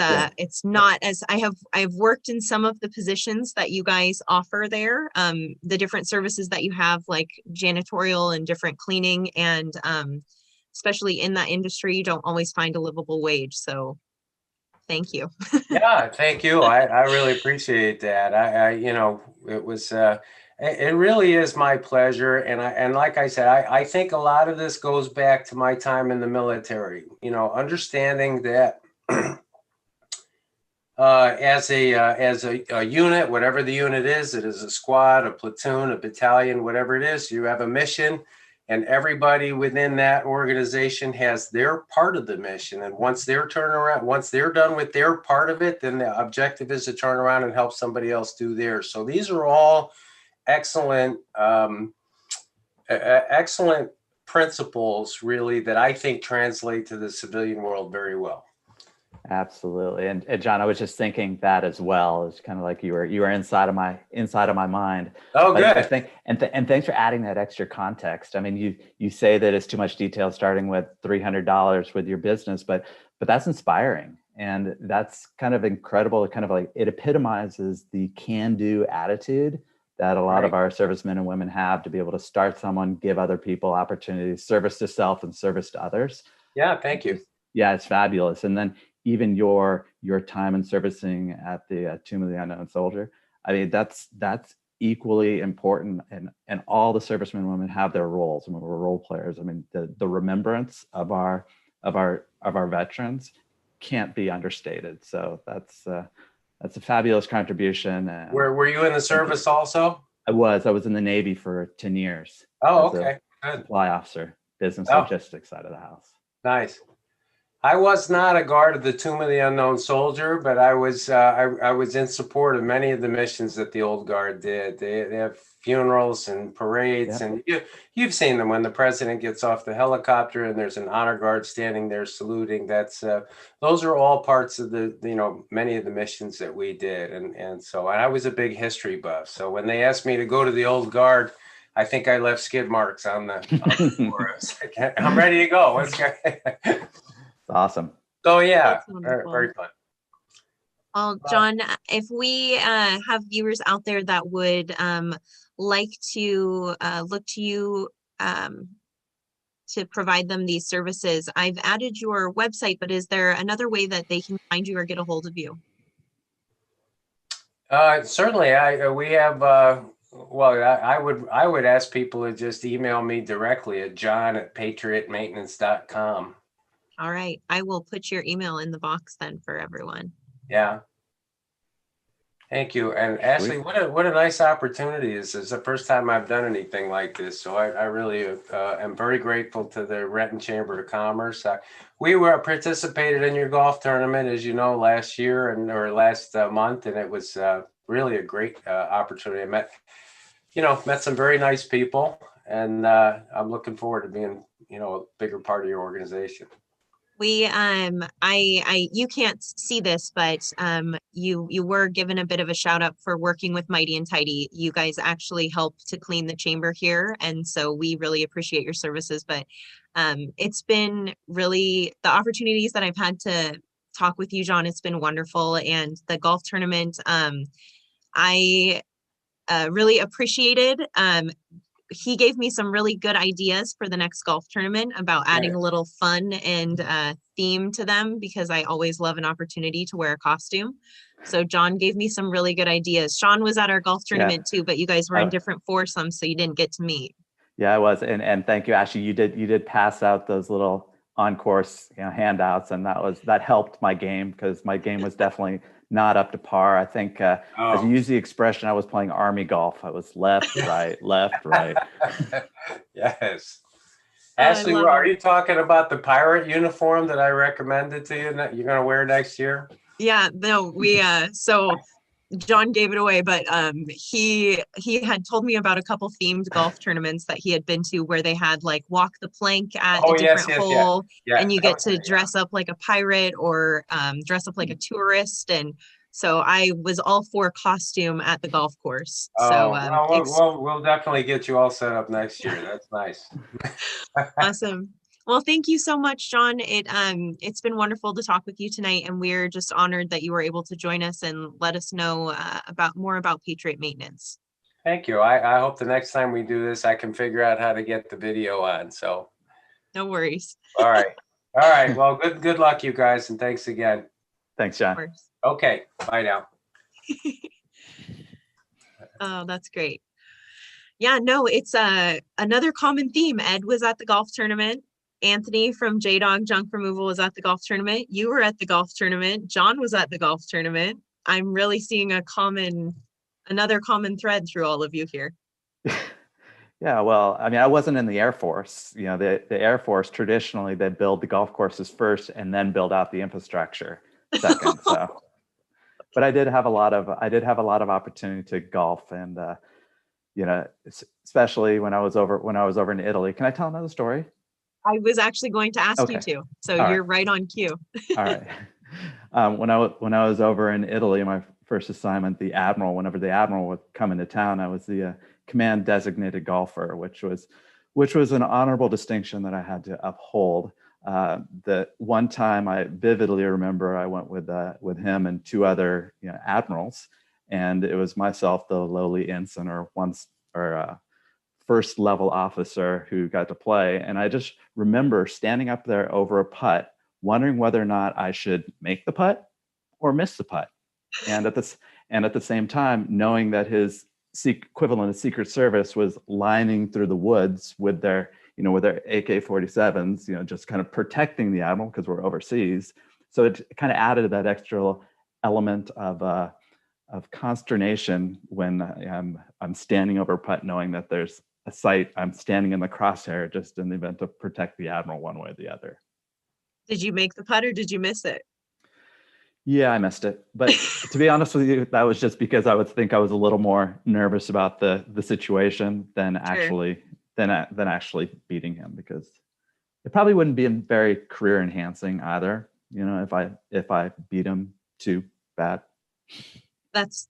A: not as I've worked in some of the positions that you guys offer there, the different services that you have, like janitorial and different cleaning, and especially in that industry, you don't always find a livable wage. So thank you.
D: Yeah, thank you. I really appreciate that. I you know, it really is my pleasure. And like I said, I think a lot of this goes back to my time in the military, you know, understanding that as a unit, whatever the unit is, it is a squad, a platoon, a battalion, whatever it is, you have a mission, and everybody within that organization has their part of the mission. And once they're done with their part of it, then the objective is to turn around and help somebody else do theirs. So these are all excellent principles, really, that I think translate to the civilian world very well.
B: Absolutely. And John, I was just thinking that as well. It's kind of like you were inside of my mind.
D: Oh, good.
B: And thanks for adding that extra context. I mean, you say that it's too much detail starting with $300 with your business, but that's inspiring. And that's kind of incredible. It kind of like, it epitomizes the can-do attitude that a lot of our servicemen and women have, to be able to start someone, give other people opportunities, service to self and service to others.
D: Yeah. Thank you.
B: Yeah, it's fabulous. And then even your time in servicing at the Tomb of the Unknown Soldier, I mean, that's equally important. And all the servicemen and women have their roles. I mean, we're role players. I mean, the remembrance of our veterans can't be understated. So that's a fabulous contribution.
D: Were you in the service also?
B: I was in the Navy for 10 years.
D: Oh, okay. Good.
B: Fly officer, business
D: Oh.
B: logistics side of the house.
D: Nice. I was not a guard of the Tomb of the Unknown Soldier, but I was in support of many of the missions that the old guard did. They have funerals and parades,
B: Yeah.
D: and you've seen them when the president gets off the helicopter and there's an honor guard standing there saluting. That's those are all parts of the many of the missions that we did, and so I was a big history buff. So when they asked me to go to the old guard, I think I left skid marks on the floor. I'm ready to go. Let's go.
B: Awesome.
D: So yeah,
A: That's
D: very,
A: wonderful.
D: very fun.
A: Well, John, if we have viewers out there that would like to look to you to provide them these services, I've added your website, but is there another way that they can find you or get a hold of you?
D: Certainly, we have. Well, I would ask people to just email me directly at john@patriotmaintenance.com.
A: All right, I will put your email in the box then for everyone.
D: Yeah. Thank you. And Ashley, what a nice opportunity. This is the first time I've done anything like this. So I really am very grateful to the Renton Chamber of Commerce. We participated in your golf tournament, as you know, last year or last month, and it was really a great opportunity. I met some very nice people, and I'm looking forward to being, a bigger part of your organization.
A: We you can't see this, but you were given a bit of a shout out for working with Mighty and Tidy. You guys actually helped to clean the chamber here, and so we really appreciate your services. But it's been really the opportunities that I've had to talk with you, John. It's been wonderful, and the golf tournament I really appreciated. He gave me some really good ideas for the next golf tournament about adding a little fun and theme to them, because I always love an opportunity to wear a costume. So John gave me some really good ideas. Sean was at our golf tournament too, but you guys were in different foursomes, so you didn't get to meet.
B: Yeah, I was, and thank you, Ashley. You did pass out those little on-course handouts, and that helped my game, because my game was definitely not up to par. I think as you use the expression, I was playing army golf. I was left, right, left, right.
D: Yes. Ashley, are you talking about the pirate uniform that I recommended to you that you're going to wear next year?
A: Yeah, no, we so John gave it away, but he had told me about a couple themed golf tournaments that he had been to where they had like walk the plank at a different hole, and you get to dress up like a pirate or dress up like a tourist. And so I was all for costume at the golf course.
D: We'll definitely get you all set up next year. That's nice.
A: Awesome. Well, thank you so much, John. It's been wonderful to talk with you tonight, and we're just honored that you were able to join us and let us know more about Patriot Maintenance.
D: Thank you. I hope the next time we do this, I can figure out how to get the video on. So
A: no worries.
D: All right. Well, good luck, you guys, and thanks again.
B: Thanks, John.
D: Okay. Bye now.
A: Oh, that's great. Yeah, no, it's another common theme. Ed was at the golf tournament. Anthony from J-Dog Junk Removal was at the golf tournament. You were at the golf tournament. John was at the golf tournament. I'm really seeing another common thread through all of you here.
B: Yeah, well, I mean, I wasn't in the Air Force. The Air Force, traditionally, they build the golf courses first and then build out the infrastructure second. But I did have a lot of opportunity to golf, and especially when I was over in Italy. Can I tell another story?
A: I was actually going to ask you to, so you're right on cue.
B: All right. When I was over in Italy, my first assignment, whenever the Admiral would come into town, I was the command designated golfer, which was an honorable distinction that I had to uphold. The one time I vividly remember, I went with him and two other admirals, and it was myself, the lowly ensign or first level officer, who got to play. And I just remember standing up there over a putt, wondering whether or not I should make the putt or miss the putt. And at the same time, knowing that his equivalent of Secret Service was lining through the woods with their AK-47s, just kind of protecting the Admiral because we're overseas. So it kind of added that extra element of consternation when I'm standing over putt, knowing that there's a site I'm standing in the crosshair just in the event to protect the admiral one way or the other.
A: Did you make the putt or did you miss it?
B: Yeah, I missed it. But to be honest with you, that was just because I would think I was a little more nervous about the situation than actually than actually beating him, because it probably wouldn't be very career enhancing either, you know, if I beat him too bad.
A: That's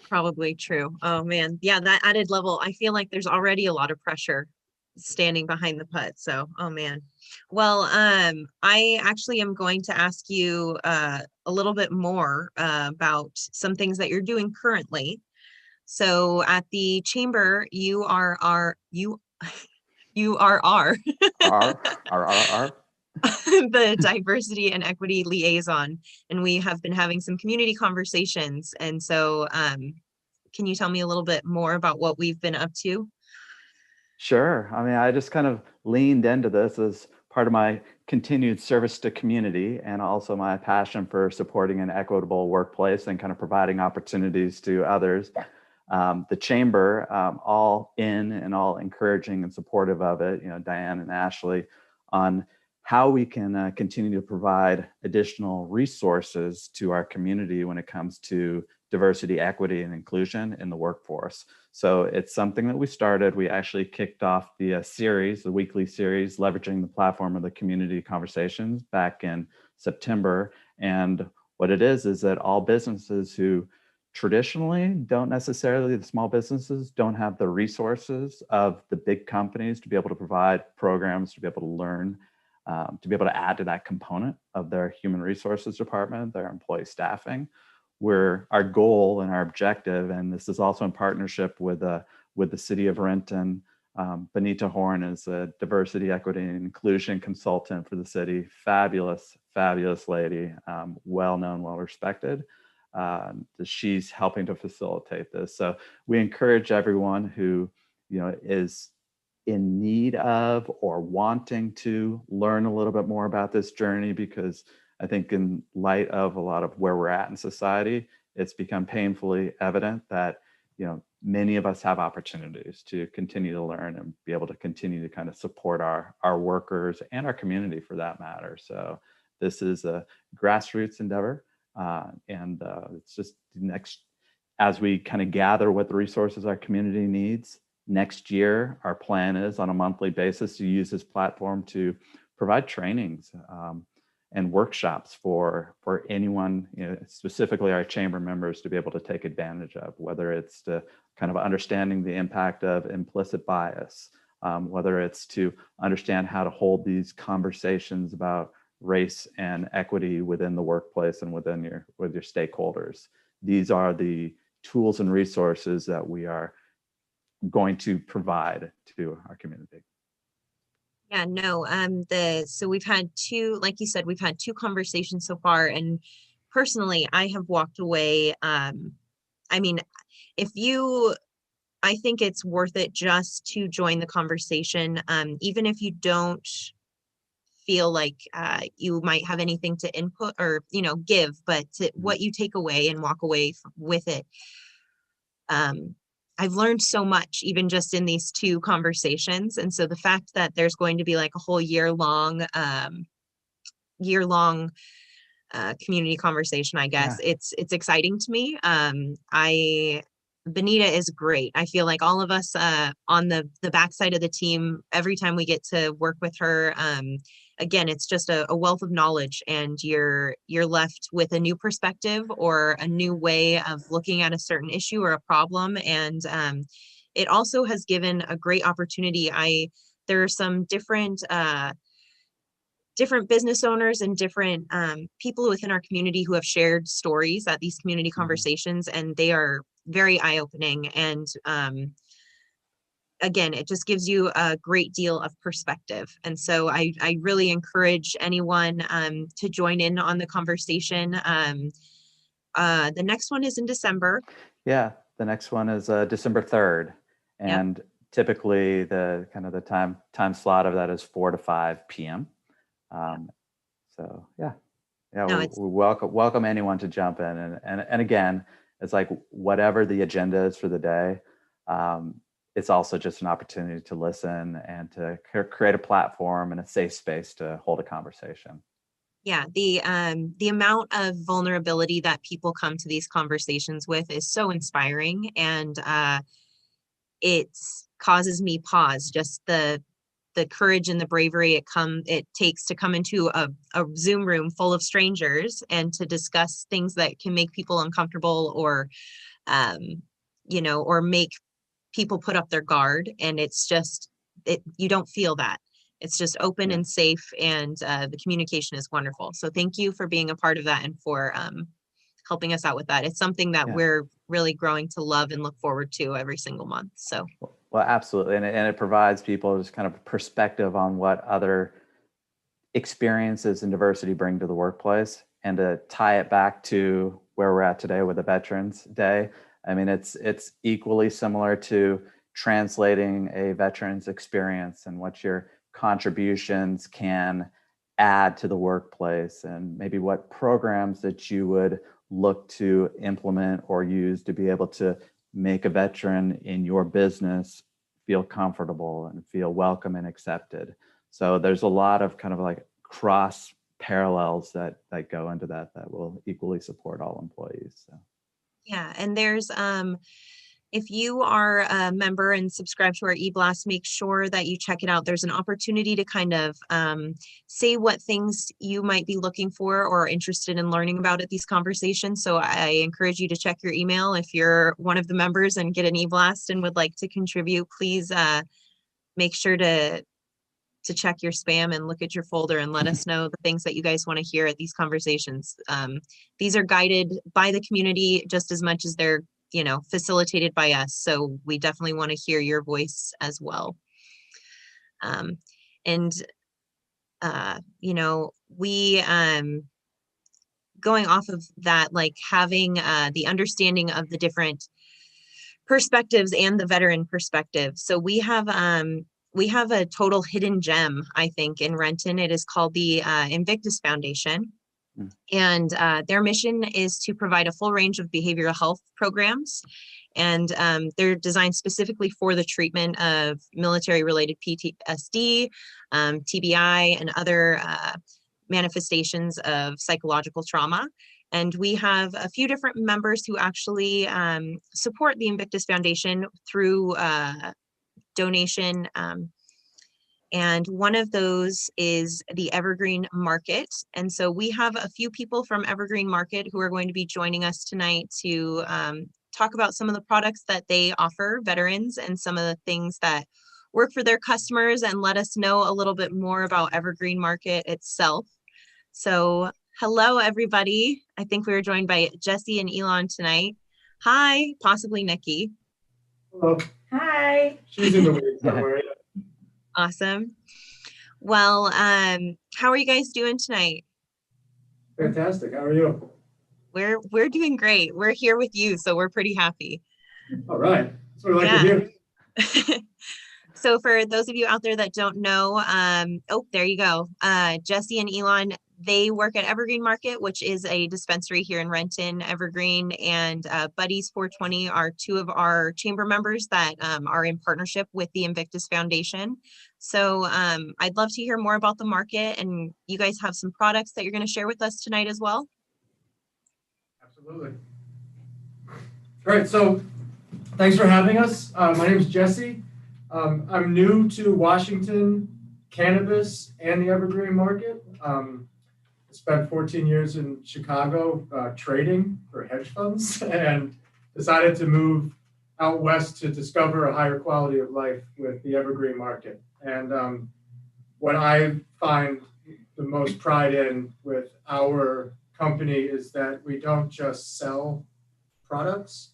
A: probably true. Oh man. Yeah, that added level. I feel like there's already a lot of pressure standing behind the putt. So, oh man. Well, I actually am going to ask you a little bit more about some things that you're doing currently. So at the chamber, you are you are our
B: R.
A: the diversity and equity liaison, and we have been having some community conversations. And so, can you tell me a little bit more about what we've been up to?
B: Sure. I mean, I just kind of leaned into this as part of my continued service to community, and also my passion for supporting an equitable workplace and kind of providing opportunities to others. The chamber, all in and all encouraging and supportive of it, you know, Diane and Ashley, on how we can continue to provide additional resources to our community when it comes to diversity, equity, and inclusion in the workforce. So it's something that we started. We actually kicked off the series, the weekly series, leveraging the platform of the community conversations back in September. And what it is that all businesses who traditionally don't necessarily, the small businesses don't have the resources of the big companies to be able to provide programs, to be able to learn, to be able to add to that component of their human resources department, their employee staffing. Where our goal and our objective, and this is also in partnership with the city of Renton. Benita Horn is a diversity, equity, and inclusion consultant for the city. Fabulous, fabulous lady, well-known, well-respected. She's helping to facilitate this. So we encourage everyone who, you know, is in need of or wanting to learn a little bit more about this journey, because I think in light of a lot of where we're at in society, it's become painfully evident that, you know, many of us have opportunities to continue to learn and be able to continue to kind of support our workers and our community for that matter. So this is a grassroots endeavor, and it's just next, as we kind of gather what the resources our community needs. Next year, our plan is on a monthly basis to use this platform to provide trainings and workshops for anyone, you know, specifically our chamber members, to be able to take advantage of, whether it's to kind of understanding the impact of implicit bias, whether it's to understand how to hold these conversations about race and equity within the workplace and with your stakeholders. These are the tools and resources that we are going to provide to our community.
A: Yeah, no, so we've had two, like you said, we've had two conversations so far, and personally, I have walked away. I mean, I think it's worth it just to join the conversation, even if you don't feel like you might have anything to input or, you know, give, but what you take away and walk away with it. I've learned so much even just in these two conversations. And so the fact that there's going to be like a whole year-long community conversation, I guess,
B: Yeah.
A: it's exciting to me. Benita is great. I feel like all of us on the backside of the team, every time we get to work with her, again, it's just a wealth of knowledge, and you're left with a new perspective or a new way of looking at a certain issue or a problem. And it also has given a great opportunity. There are some different business owners and different people within our community who have shared stories at these community conversations, and they are very eye-opening. And again, it just gives you a great deal of perspective. And so I really encourage anyone to join in on the conversation. The next one is in December.
B: Yeah, the next one is December 3rd. And typically the kind of the time slot of that is 4 to 5 p.m. So yeah,
A: No,
B: we welcome anyone to jump in, and again, it's like whatever the agenda is for the day. it's also just an opportunity to listen and to create a platform and a safe space to hold a conversation.
A: Yeah, the amount of vulnerability that people come to these conversations with is so inspiring, and it causes me pause. Just the courage and the bravery it takes to come into a Zoom room full of strangers and to discuss things that can make people uncomfortable, or or make people put up their guard. And it's just you don't feel that. It's just open and safe, and the communication is wonderful. So thank you for being a part of that and for helping us out with that. It's something that we're really growing to love and look forward to every single month. So.
B: Well, absolutely. And it provides people just kind of a perspective on what other experiences and diversity bring to the workplace, and to tie it back to where we're at today with the Veterans Day. I mean, it's equally similar to translating a veteran's experience and what your contributions can add to the workplace, and maybe what programs that you would look to implement or use to be able to make a veteran in your business feel comfortable and feel welcome and accepted. So there's a lot of kind of like cross parallels that go into that will equally support all employees. So.
A: Yeah, and there's if you are a member and subscribe to our e-blast, make sure that you check it out. There's an opportunity to kind of say what things you might be looking for or interested in learning about at these conversations. So I encourage you to check your email. If you're one of the members and get an e-blast and would like to contribute, please make sure to check your spam and look at your folder and let us know the things that you guys want to hear at these conversations. These are guided by the community just as much as they're facilitated by us. So we definitely want to hear your voice as well. We going off of that, like having the understanding of the different perspectives and the veteran perspective. So we have a total hidden gem, I think, in Renton. It is called the Invictus Foundation. And their mission is to provide a full range of behavioral health programs. And they're designed specifically for the treatment of military-related PTSD, TBI, and other manifestations of psychological trauma. And we have a few different members who actually support the Invictus Foundation through donation. And one of those is the Evergreen Market. And so we have a few people from Evergreen Market who are going to be joining us tonight to talk about some of the products that they offer veterans and some of the things that work for their customers, and let us know a little bit more about Evergreen Market itself. So hello, everybody. I think we were joined by Jesse and Elon tonight. Hi, possibly Nikki.
E: Hello.
F: Hi.
E: She's in the weeds somewhere.
A: Awesome. Well, how are you guys doing tonight?
E: Fantastic. How are you?
A: We're doing great. We're here with you, so we're pretty happy.
E: All right. That's what I like to hear.
A: So for those of you out there that don't know, there you go. Jesse and Elon, they work at Evergreen Market, which is a dispensary here in Renton. Evergreen and Buddies 420 are two of our chamber members that are in partnership with the Invictus Foundation. So I'd love to hear more about the market, and you guys have some products that you're going to share with us tonight as well.
E: Absolutely. All right. So thanks for having us. My name is Jesse. I'm new to Washington cannabis and the Evergreen Market. I spent 14 years in Chicago trading for hedge funds and decided to move out west to discover a higher quality of life with the Evergreen Market. And what I find the most pride in with our company is that we don't just sell products.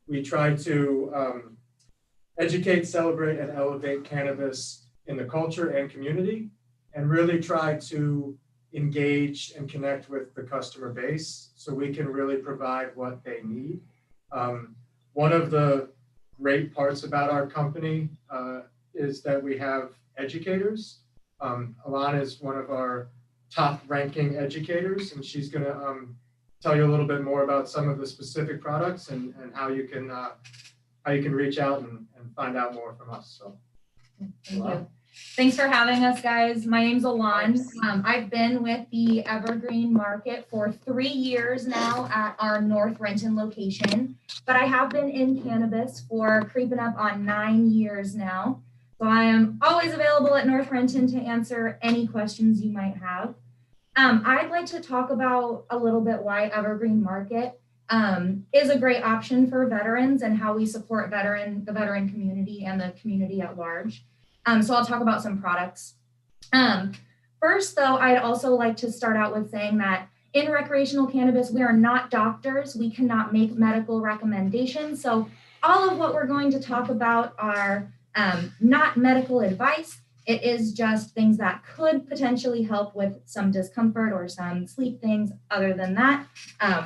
E: We try to educate, celebrate, and elevate cannabis in the culture and community, and really try to engage and connect with the customer base so we can really provide what they need. One of the great parts about our company is that we have educators. Alana is one of our top ranking educators, and she's going to tell you a little bit more about some of the specific products and how you can how you can reach out and find out more from us. So,
F: Thank you. Thanks for having us, guys. My name's Alon. I've been with the Evergreen Market for 3 years now at our North Renton location, but I have been in cannabis for creeping up on 9 years now. So I am always available at North Renton to answer any questions you might have. I'd like to talk about a little bit why Evergreen Market is a great option for veterans and how we support the veteran community and the community at large. So I'll talk about some products. First, though, I'd also like to start out with saying that in recreational cannabis, we are not doctors. We cannot make medical recommendations. So all of what we're going to talk about are not medical advice. It is just things that could potentially help with some discomfort or some sleep things. Other than that,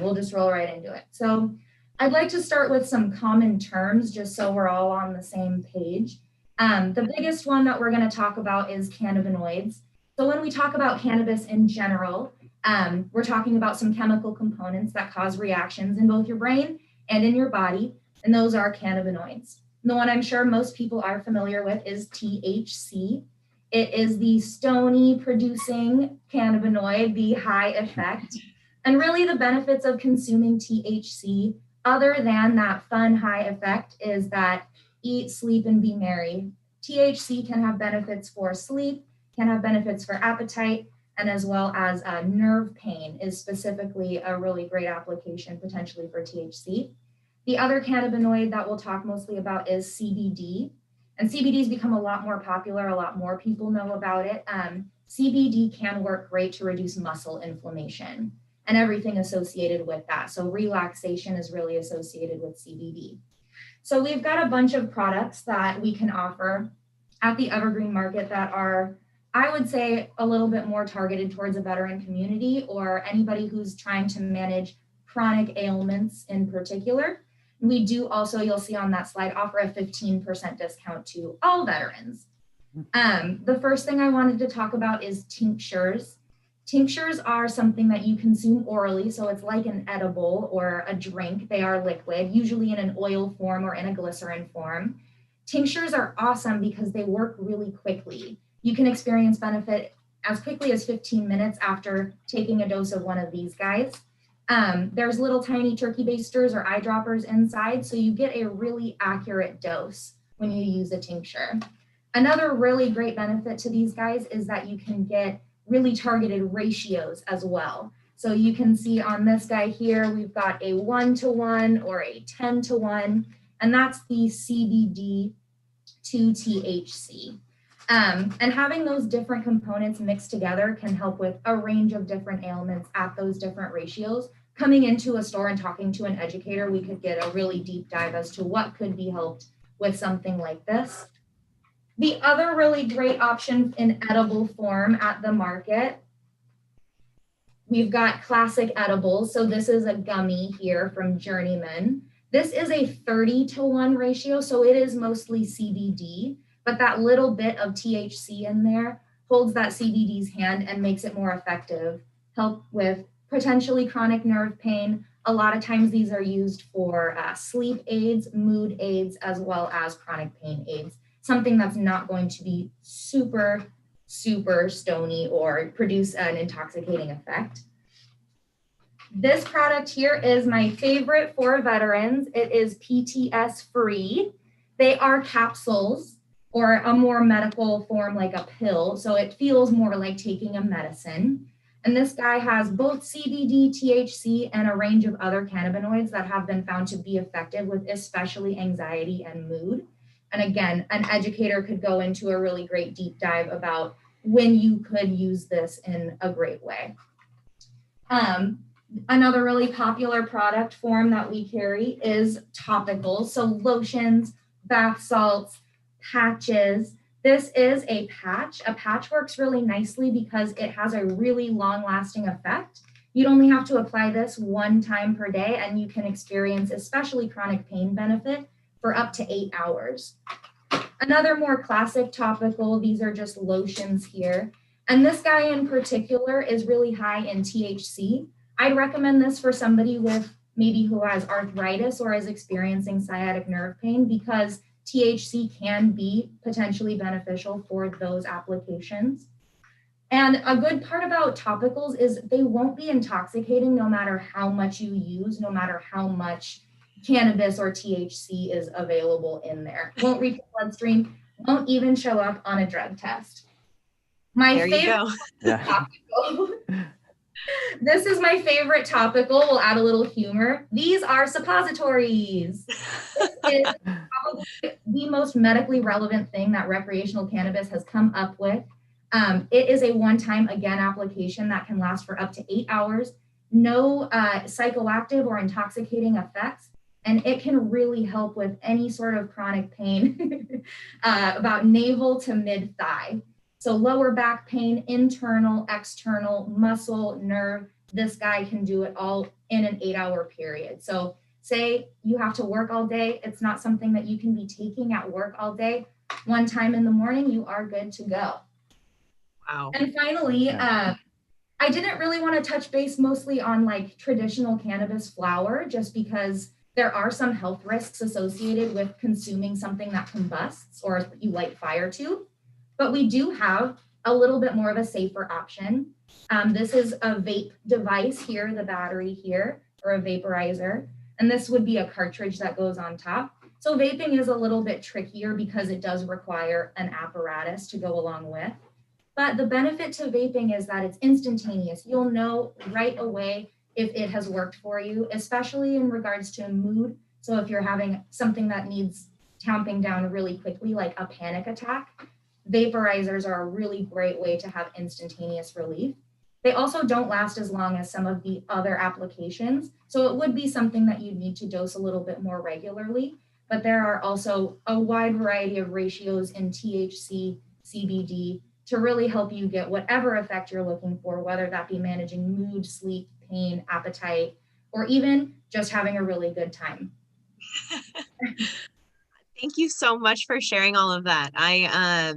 F: we'll just roll right into it. So I'd like to start with some common terms just so we're all on the same page. The biggest one that we're going to talk about is cannabinoids. So when we talk about cannabis in general, we're talking about some chemical components that cause reactions in both your brain and in your body, and those are cannabinoids. The one I'm sure most people are familiar with is THC. It is the stony producing cannabinoid, the high effect. And really the benefits of consuming THC, other than that fun high effect, is that eat, sleep, and be merry. THC can have benefits for sleep, can have benefits for appetite, and as well as nerve pain is specifically a really great application potentially for THC. The other cannabinoid that we'll talk mostly about is CBD. And CBD has become a lot more popular, a lot more people know about it. CBD can work great to reduce muscle inflammation and everything associated with that. So relaxation is really associated with CBD. So we've got a bunch of products that we can offer at the Evergreen Market that are, I would say, a little bit more targeted towards a veteran community or anybody who's trying to manage chronic ailments in particular. We do also, you'll see on that slide, offer a 15% discount to all veterans. The first thing I wanted to talk about is tinctures. Tinctures are something that you consume orally, so it's like an edible or a drink. They are liquid, usually in an oil form or in a glycerin form. Tinctures are awesome because they work really quickly. You can experience benefit as quickly as 15 minutes after taking a dose of one of these guys. There's little tiny turkey basters or eyedroppers inside, so you get a really accurate dose when you use a tincture. Another really great benefit to these guys is that you can get really targeted ratios as well. So you can see on this guy here, we've got a 1-to-1 or a 10-to-1, and that's the CBD to THC. And having those different components mixed together can help with a range of different ailments at those different ratios. Coming into a store and talking to an educator, we could get a really deep dive as to what could be helped with something like this. The other really great option in edible form at the market, we've got classic edibles. So this is a gummy here from Journeyman. This is a 30-to-1 ratio, so it is mostly CBD. But that little bit of THC in there holds that CBD's hand and makes it more effective. Help with potentially chronic nerve pain. A lot of times these are used for sleep aids, mood aids, as well as chronic pain aids. Something that's not going to be super, super stony or produce an intoxicating effect. This product here is my favorite for veterans. It is PTS free. They are capsules, or a more medical form like a pill. So it feels more like taking a medicine. And this guy has both CBD, THC, and a range of other cannabinoids that have been found to be effective with especially anxiety and mood. And again, an educator could go into a really great deep dive about when you could use this in a great way. Another really popular product form that we carry is topicals. So lotions, bath salts, patches. This is a patch. A patch works really nicely because it has a really long-lasting effect. You'd only have to apply this 1 time per day and you can experience especially chronic pain benefit for up to 8 hours. Another more classic topical, these are just lotions here. And this guy in particular is really high in THC. I'd recommend this for somebody with maybe who has arthritis or is experiencing sciatic nerve pain, because THC can be potentially beneficial for those applications. And a good part about topicals is they won't be intoxicating no matter how much you use, no matter how much cannabis or THC is available in there. Won't reach the bloodstream, won't even show up on a drug test. My
A: There you
F: favorite
A: go.
B: Yeah.
F: topical. This is my favorite topical. We'll add a little humor. These are suppositories. This is probably the most medically relevant thing that recreational cannabis has come up with. It is a one-time, again, application that can last for up to 8 hours, no psychoactive or intoxicating effects, and it can really help with any sort of chronic pain, about navel to mid-thigh. So lower back pain, internal, external, muscle, nerve, this guy can do it all in an 8-hour period. So say you have to work all day, it's not something that you can be taking at work all day. One time in the morning, you are good to go.
A: Wow.
F: And finally,
B: Yeah.
F: I didn't really want to touch base mostly on like traditional cannabis flower, just because there are some health risks associated with consuming something that combusts or you light fire to. But we do have a little bit more of a safer option. This is a vape device here, the battery here, or a vaporizer. And this would be a cartridge that goes on top. So vaping is a little bit trickier because it does require an apparatus to go along with. But the benefit to vaping is that it's instantaneous. You'll know right away if it has worked for you, especially in regards to mood. So if you're having something that needs tamping down really quickly, like a panic attack, vaporizers are a really great way to have instantaneous relief. They also don't last as long as some of the other applications. So it would be something that you'd need to dose a little bit more regularly. But there are also a wide variety of ratios in THC, CBD, to really help you get whatever effect you're looking for, whether that be managing mood, sleep, pain, appetite, or even just having a really good time.
A: Thank you so much for sharing all of that. I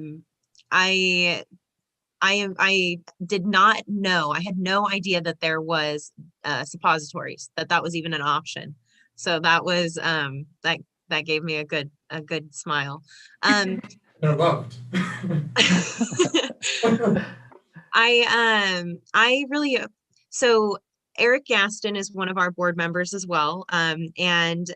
A: did not know. I had no idea that there was suppositories, that was even an option. So that was that gave me a good smile.
E: They're loved.
A: I really, so Eric Gaston is one of our board members as well. And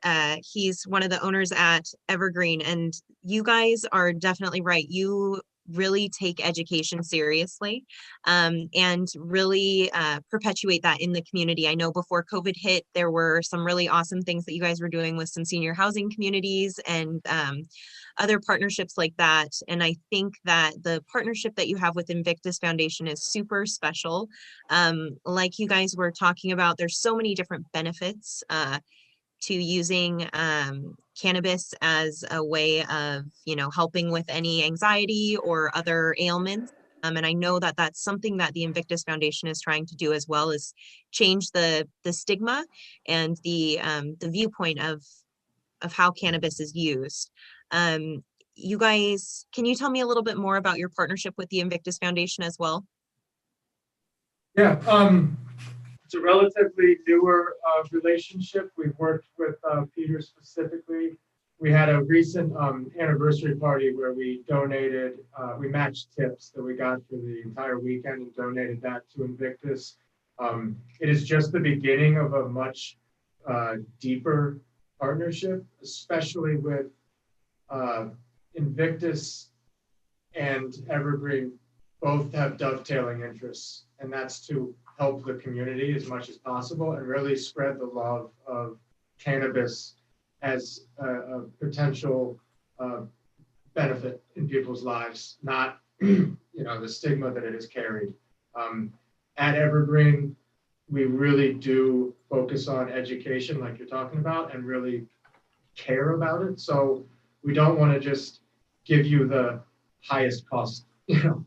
A: he's one of the owners at Evergreen, and you guys are definitely right. You really take education seriously, and really perpetuate that in the community. I know before COVID hit, there were some really awesome things that you guys were doing with some senior housing communities and other partnerships like that. And I think that the partnership that you have with Invictus Foundation is super special. Like you guys were talking about, there's so many different benefits to using cannabis as a way of, helping with any anxiety or other ailments. And I know that that's something that the Invictus Foundation is trying to do as well, is change the stigma and the viewpoint of how cannabis is used. You guys, can you tell me a little bit more about your partnership with the Invictus Foundation as well?
E: Yeah, it's a relatively newer relationship. We've worked with Peter specifically. We had a recent anniversary party where we donated, we matched tips that we got for the entire weekend and donated that to Invictus. It is just the beginning of a much deeper partnership, especially with Invictus and Evergreen both have dovetailing interests, and that's to help the community as much as possible and really spread the love of cannabis as a potential benefit in people's lives, not the stigma that it has carried. At Evergreen, we really do focus on education like you're talking about and really care about it. So we don't want to just give you the highest cost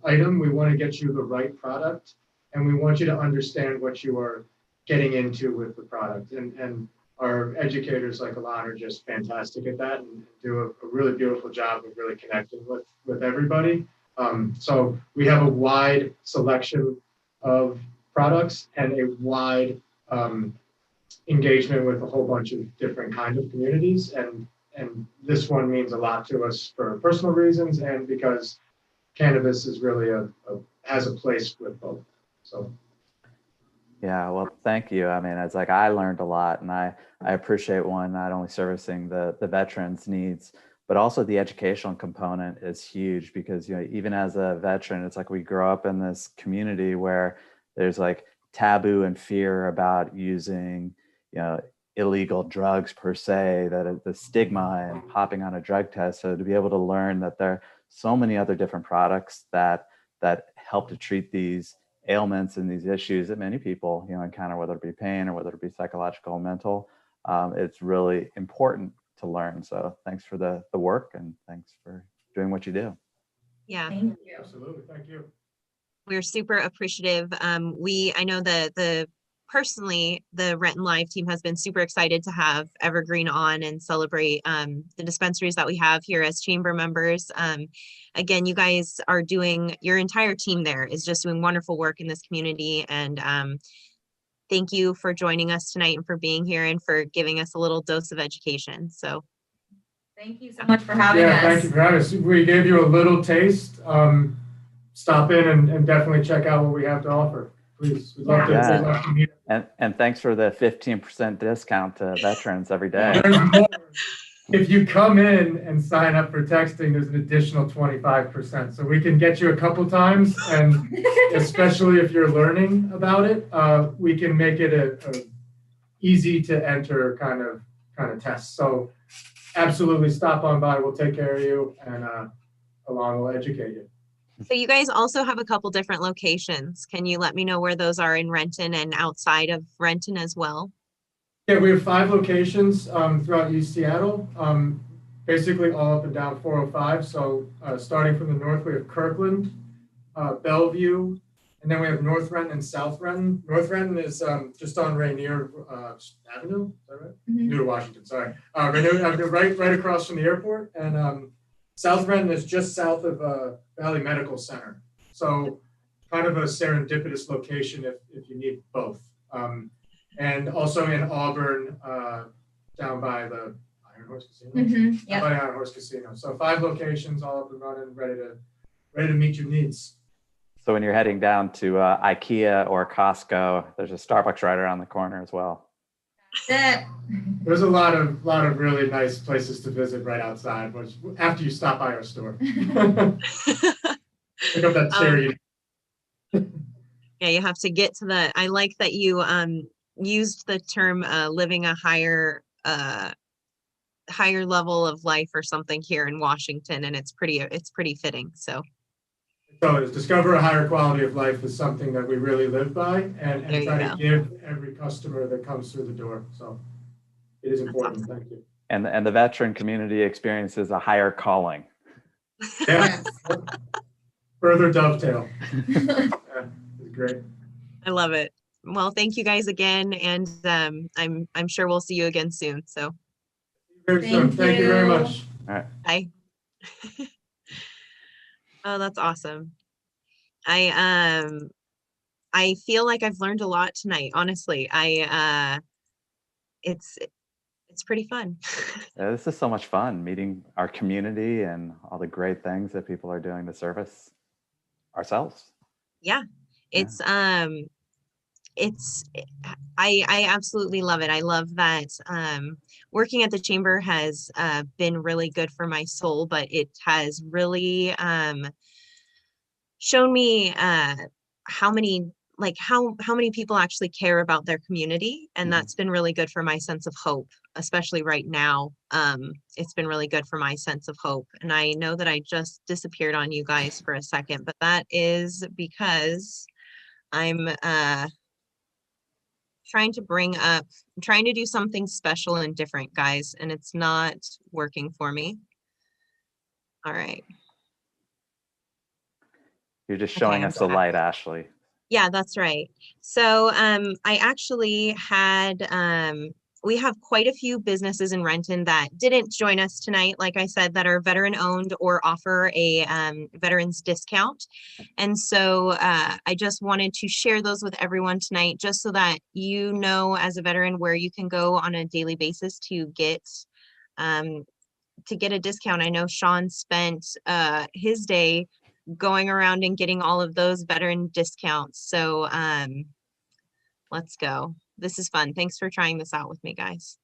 E: item. We want to get you the right product, and we want you to understand what you are getting into with the product. And our educators like Alon are just fantastic at that and do a really beautiful job of really connecting with everybody. So we have a wide selection of products and a wide engagement with a whole bunch of different kind of communities, and this one means a lot to us for personal reasons and because cannabis is really has a place with both. So.
B: Yeah, well, thank you. I mean, it's like I learned a lot, and I appreciate one, not only servicing the veterans' needs, but also the educational component is huge because, you know, even as a veteran, it's like we grow up in this community where there's like taboo and fear about using, you know, illegal drugs per se, that the stigma and hopping on a drug test. So to be able to learn that there are so many other different products that help to treat these ailments and these issues that many people, you know, encounter, whether it be pain or whether it be psychological or mental, it's really important to learn. So thanks for the work, and thanks for doing what you do.
A: Yeah.
F: Thank you.
E: Absolutely, thank you.
A: We're super appreciative. I know personally, the Renton Live team has been super excited to have Evergreen on and celebrate the dispensaries that we have here as chamber members. Again, you guys are doing, your entire team there is just doing wonderful work in this community. And thank you for joining us tonight and for being here and for giving us a little dose of education. So
F: Thank you so much for having
E: Yeah,
F: us.
E: thank you for having us. We gave you a little taste. Stop in and definitely check out what we have to offer. Please, we'd love
B: Yeah.
E: we'd love to meet.
B: And thanks for the 15% discount to veterans every day.
E: There's more. If you come in and sign up for texting, there's an additional 25%. So we can get you a couple times, and especially if you're learning about it, we can make it a easy to enter kind of test. So absolutely stop on by. We'll take care of you, and Alon will educate you.
A: So you guys also have a couple different locations. Can you let me know where those are in Renton and outside of Renton as well?
E: Yeah, we have 5 locations throughout East Seattle, basically all up and down 405. So starting from the north, we have Kirkland, Bellevue, and then we have North Renton and South Renton. North Renton is just on Rainier Avenue, is that right?
F: Mhm.
E: New to Washington, sorry. Rainier Avenue, right across from the airport. And South Renton is just south of Valley Medical Center. So kind of a serendipitous location if you need both. And also in Auburn, down by the Iron Horse Casino.
F: Mm-hmm.
E: Down by Iron Horse Casino. So 5 locations, all up and running, ready to meet your needs.
B: So when you're heading down to IKEA or Costco, there's a Starbucks right around the corner as well.
F: That's it.
E: There's a lot of really nice places to visit right outside, which after you stop by our store. Pick up that chair.
A: Yeah, you have to get to the, I like that you used the term living a higher level of life or something here in Washington, and it's pretty fitting. So
E: Discover a higher quality of life is something that we really live by, and try to give every customer that comes through the door. So it is important. Awesome. Thank you.
B: And the veteran community experiences a higher calling.
E: Yeah. Further dovetail. Yeah, it's great.
A: I love it. Well, thank you guys again, and I'm sure we'll see you again soon. So
E: very soon. Thank you very much.
B: All right.
A: Bye. Oh, that's awesome. I feel like I've learned a lot tonight. Honestly, it's pretty fun.
B: Yeah, this is so much fun, meeting our community and all the great things that people are doing to service ourselves.
A: Yeah, it's I absolutely love it. I love that working at the chamber has been really good for my soul, but it has really shown me how many people actually care about their community, and that's been really good for my sense of hope, especially right now. It's been really good for my sense of hope, and I know that I just disappeared on you guys for a second, but that is because I'm trying to do something special and different, guys, and it's not working for me. All right.
B: You're just showing us the light, Ashley.
A: Yeah, that's right. So I actually had we have quite a few businesses in Renton that didn't join us tonight, like I said, that are veteran owned or offer a veterans discount. And so I just wanted to share those with everyone tonight, just so that you know as a veteran where you can go on a daily basis to get a discount. I know Sean spent his day going around and getting all of those veteran discounts. So let's go. This is fun. Thanks for trying this out with me, guys.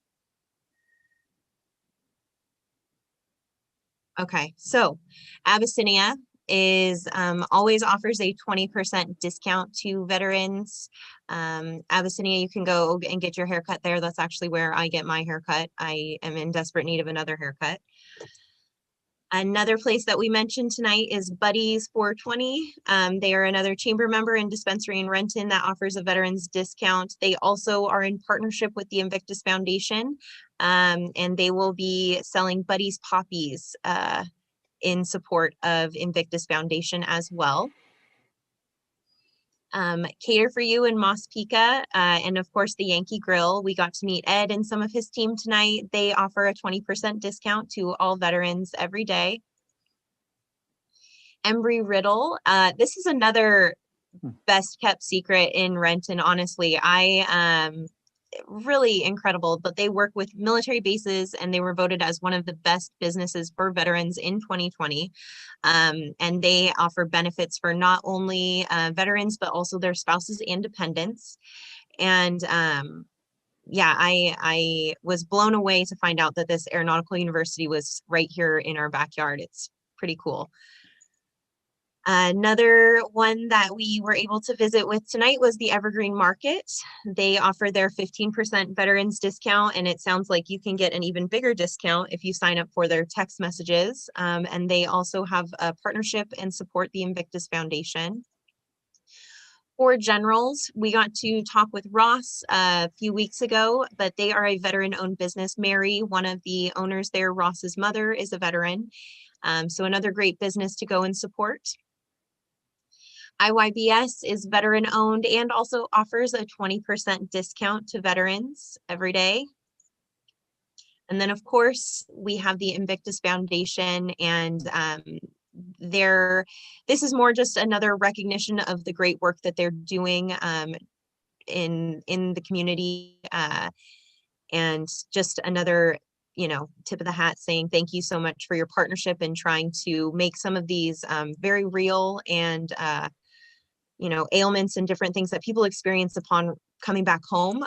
A: Okay, so Abyssinia is always offers a 20% discount to veterans. Abyssinia, you can go and get your haircut there. That's actually where I get my haircut. I am in desperate need of another haircut. Another place that we mentioned tonight is Buddies 420. They are another chamber member and dispensary in Renton that offers a veterans discount. They also are in partnership with the Invictus Foundation, and they will be selling Buddies poppies in support of Invictus Foundation as well. Cater for You in Moss Pica, and of course the Yankee Grill. We got to meet Ed and some of his team tonight. They offer a 20% discount to all veterans every day. Embry Riddle, this is another best kept secret in Renton. Honestly, really incredible, but they work with military bases and they were voted as one of the best businesses for veterans in 2020. And they offer benefits for not only veterans, but also their spouses and dependents. And yeah, I was blown away to find out that this aeronautical university was right here in our backyard. It's pretty cool. Another one that we were able to visit with tonight was the Evergreen Market. They offer their 15% veterans discount, and it sounds like you can get an even bigger discount if you sign up for their text messages. And they also have a partnership and support the Invictus Foundation. For Generals, we got to talk with Ross a few weeks ago, but they are a veteran-owned business. Mary, one of the owners there, Ross's mother, is a veteran. So another great business to go and support. IYBS is veteran owned and also offers a 20% discount to veterans every day. And then of course, we have the Invictus Foundation, and this is more just another recognition of the great work that they're doing in the community, and just another tip of the hat saying thank you so much for your partnership and trying to make some of these very real and ailments and different things that people experience upon coming back home,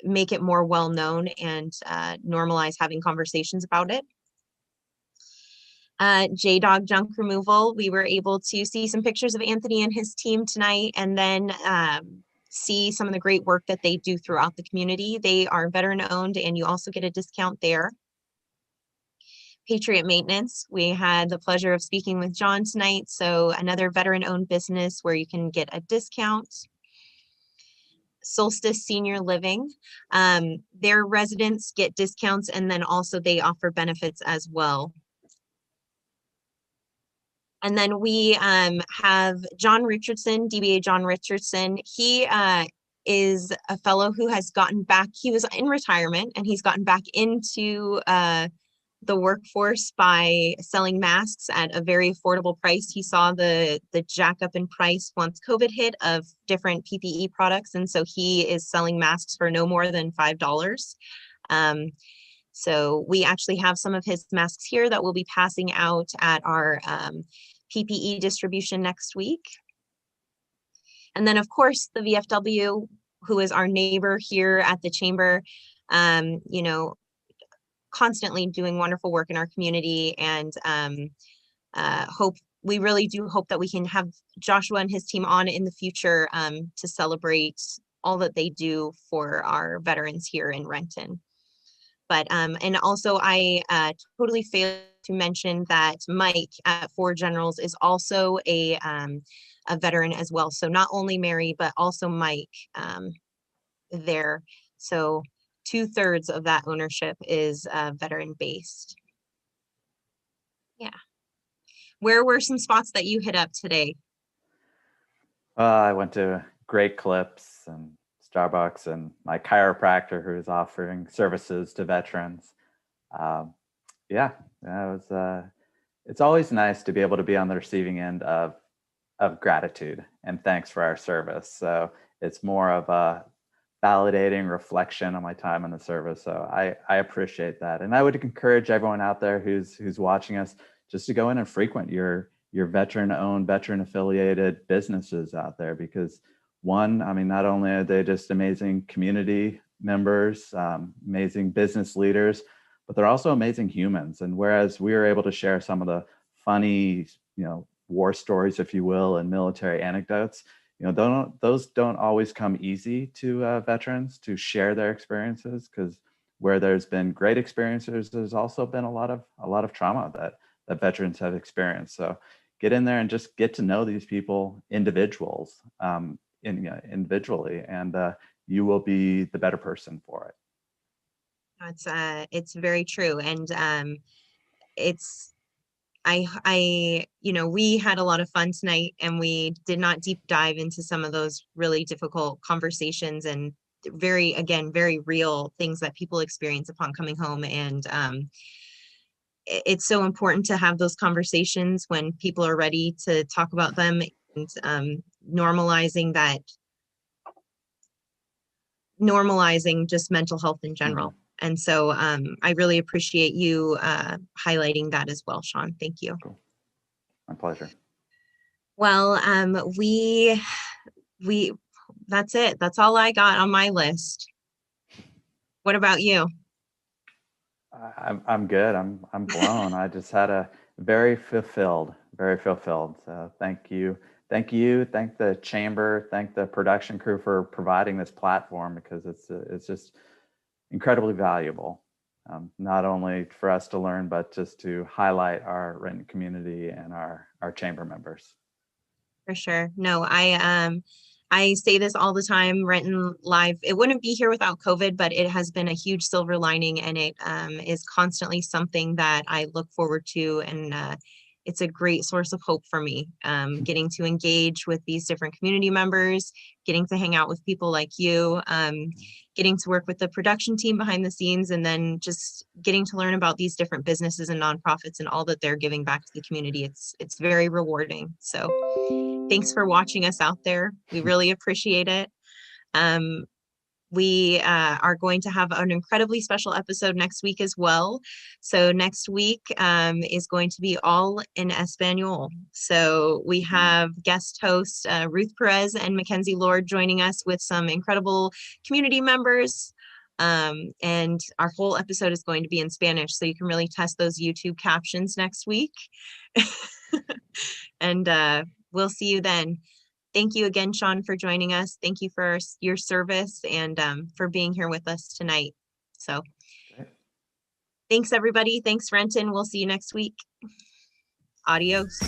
A: make it more well known and normalize having conversations about it. J-Dog Junk Removal, we were able to see some pictures of Anthony and his team tonight, and then see some of the great work that they do throughout the community. They are veteran owned and you also get a discount there. Patriot Maintenance, we had the pleasure of speaking with John tonight. So another veteran owned business where you can get a discount. Solstice Senior Living, their residents get discounts and then also they offer benefits as well. And then we have John Richardson, DBA John Richardson. He is a fellow who has gotten back, he was in retirement and he's gotten back into the workforce by selling masks at a very affordable price. He saw the jack up in price once COVID hit of different PPE products. And so he is selling masks for no more than $5. So we actually have some of his masks here that we'll be passing out at our PPE distribution next week. And then of course the VFW, who is our neighbor here at the chamber, constantly doing wonderful work in our community, and we really do hope that we can have Joshua and his team on in the future to celebrate all that they do for our veterans here in Renton. But and also I totally failed to mention that Mike at Four Generals is also a veteran as well. So not only Mary, but also Mike there. So 2/3 of that ownership is veteran based. Yeah. Where were some spots that you hit up today?
B: I went to Great Clips and Starbucks, and my chiropractor who's offering services to veterans. Yeah, it's always nice to be able to be on the receiving end of gratitude and thanks for our service. So it's more of a validating reflection on my time in the service. So I appreciate that. And I would encourage everyone out there who's watching us just to go in and frequent your veteran-owned, veteran-affiliated businesses out there, because one, I mean, not only are they just amazing community members, amazing business leaders, but they're also amazing humans. And whereas we were able to share some of the funny, war stories, if you will, and military anecdotes, those don't always come easy to veterans to share their experiences, because where there's been great experiences, there's also been a lot of trauma that veterans have experienced. So get in there and just get to know these people, individually, and you will be the better person for it.
A: It's very true. And we had a lot of fun tonight, and we did not deep dive into some of those really difficult conversations and very real things that people experience upon coming home. And it's so important to have those conversations when people are ready to talk about them, and normalizing just mental health in general. Mm-hmm. And so I really appreciate you highlighting that as well, Sean. Thank you.
B: Cool. My pleasure.
A: Well, that's it. That's all I got on my list. What about you?
B: I'm good. I'm blown. I just had a very fulfilled. So thank you. Thank the chamber. Thank the production crew for providing this platform, because it's just incredibly valuable, not only for us to learn, but just to highlight our Renton community and our chamber members.
A: For sure. No, I say this all the time, Renton Live, it wouldn't be here without COVID, but it has been a huge silver lining, and it is constantly something that I look forward to, and it's a great source of hope for me, getting to engage with these different community members, getting to hang out with people like you, getting to work with the production team behind the scenes, and then just getting to learn about these different businesses and nonprofits and all that they're giving back to the community. It's very rewarding. So thanks for watching us out there. We really appreciate it. We are going to have an incredibly special episode next week as well. So next week is going to be all in Espanol. So we have guest hosts Ruth Perez and Mackenzie Lord joining us with some incredible community members. And our whole episode is going to be in Spanish, so you can really test those YouTube captions next week. And we'll see you then. Thank you again, Sean, for joining us. Thank you for your service and for being here with us tonight. So thanks, everybody. Thanks, Renton. We'll see you next week. Adios.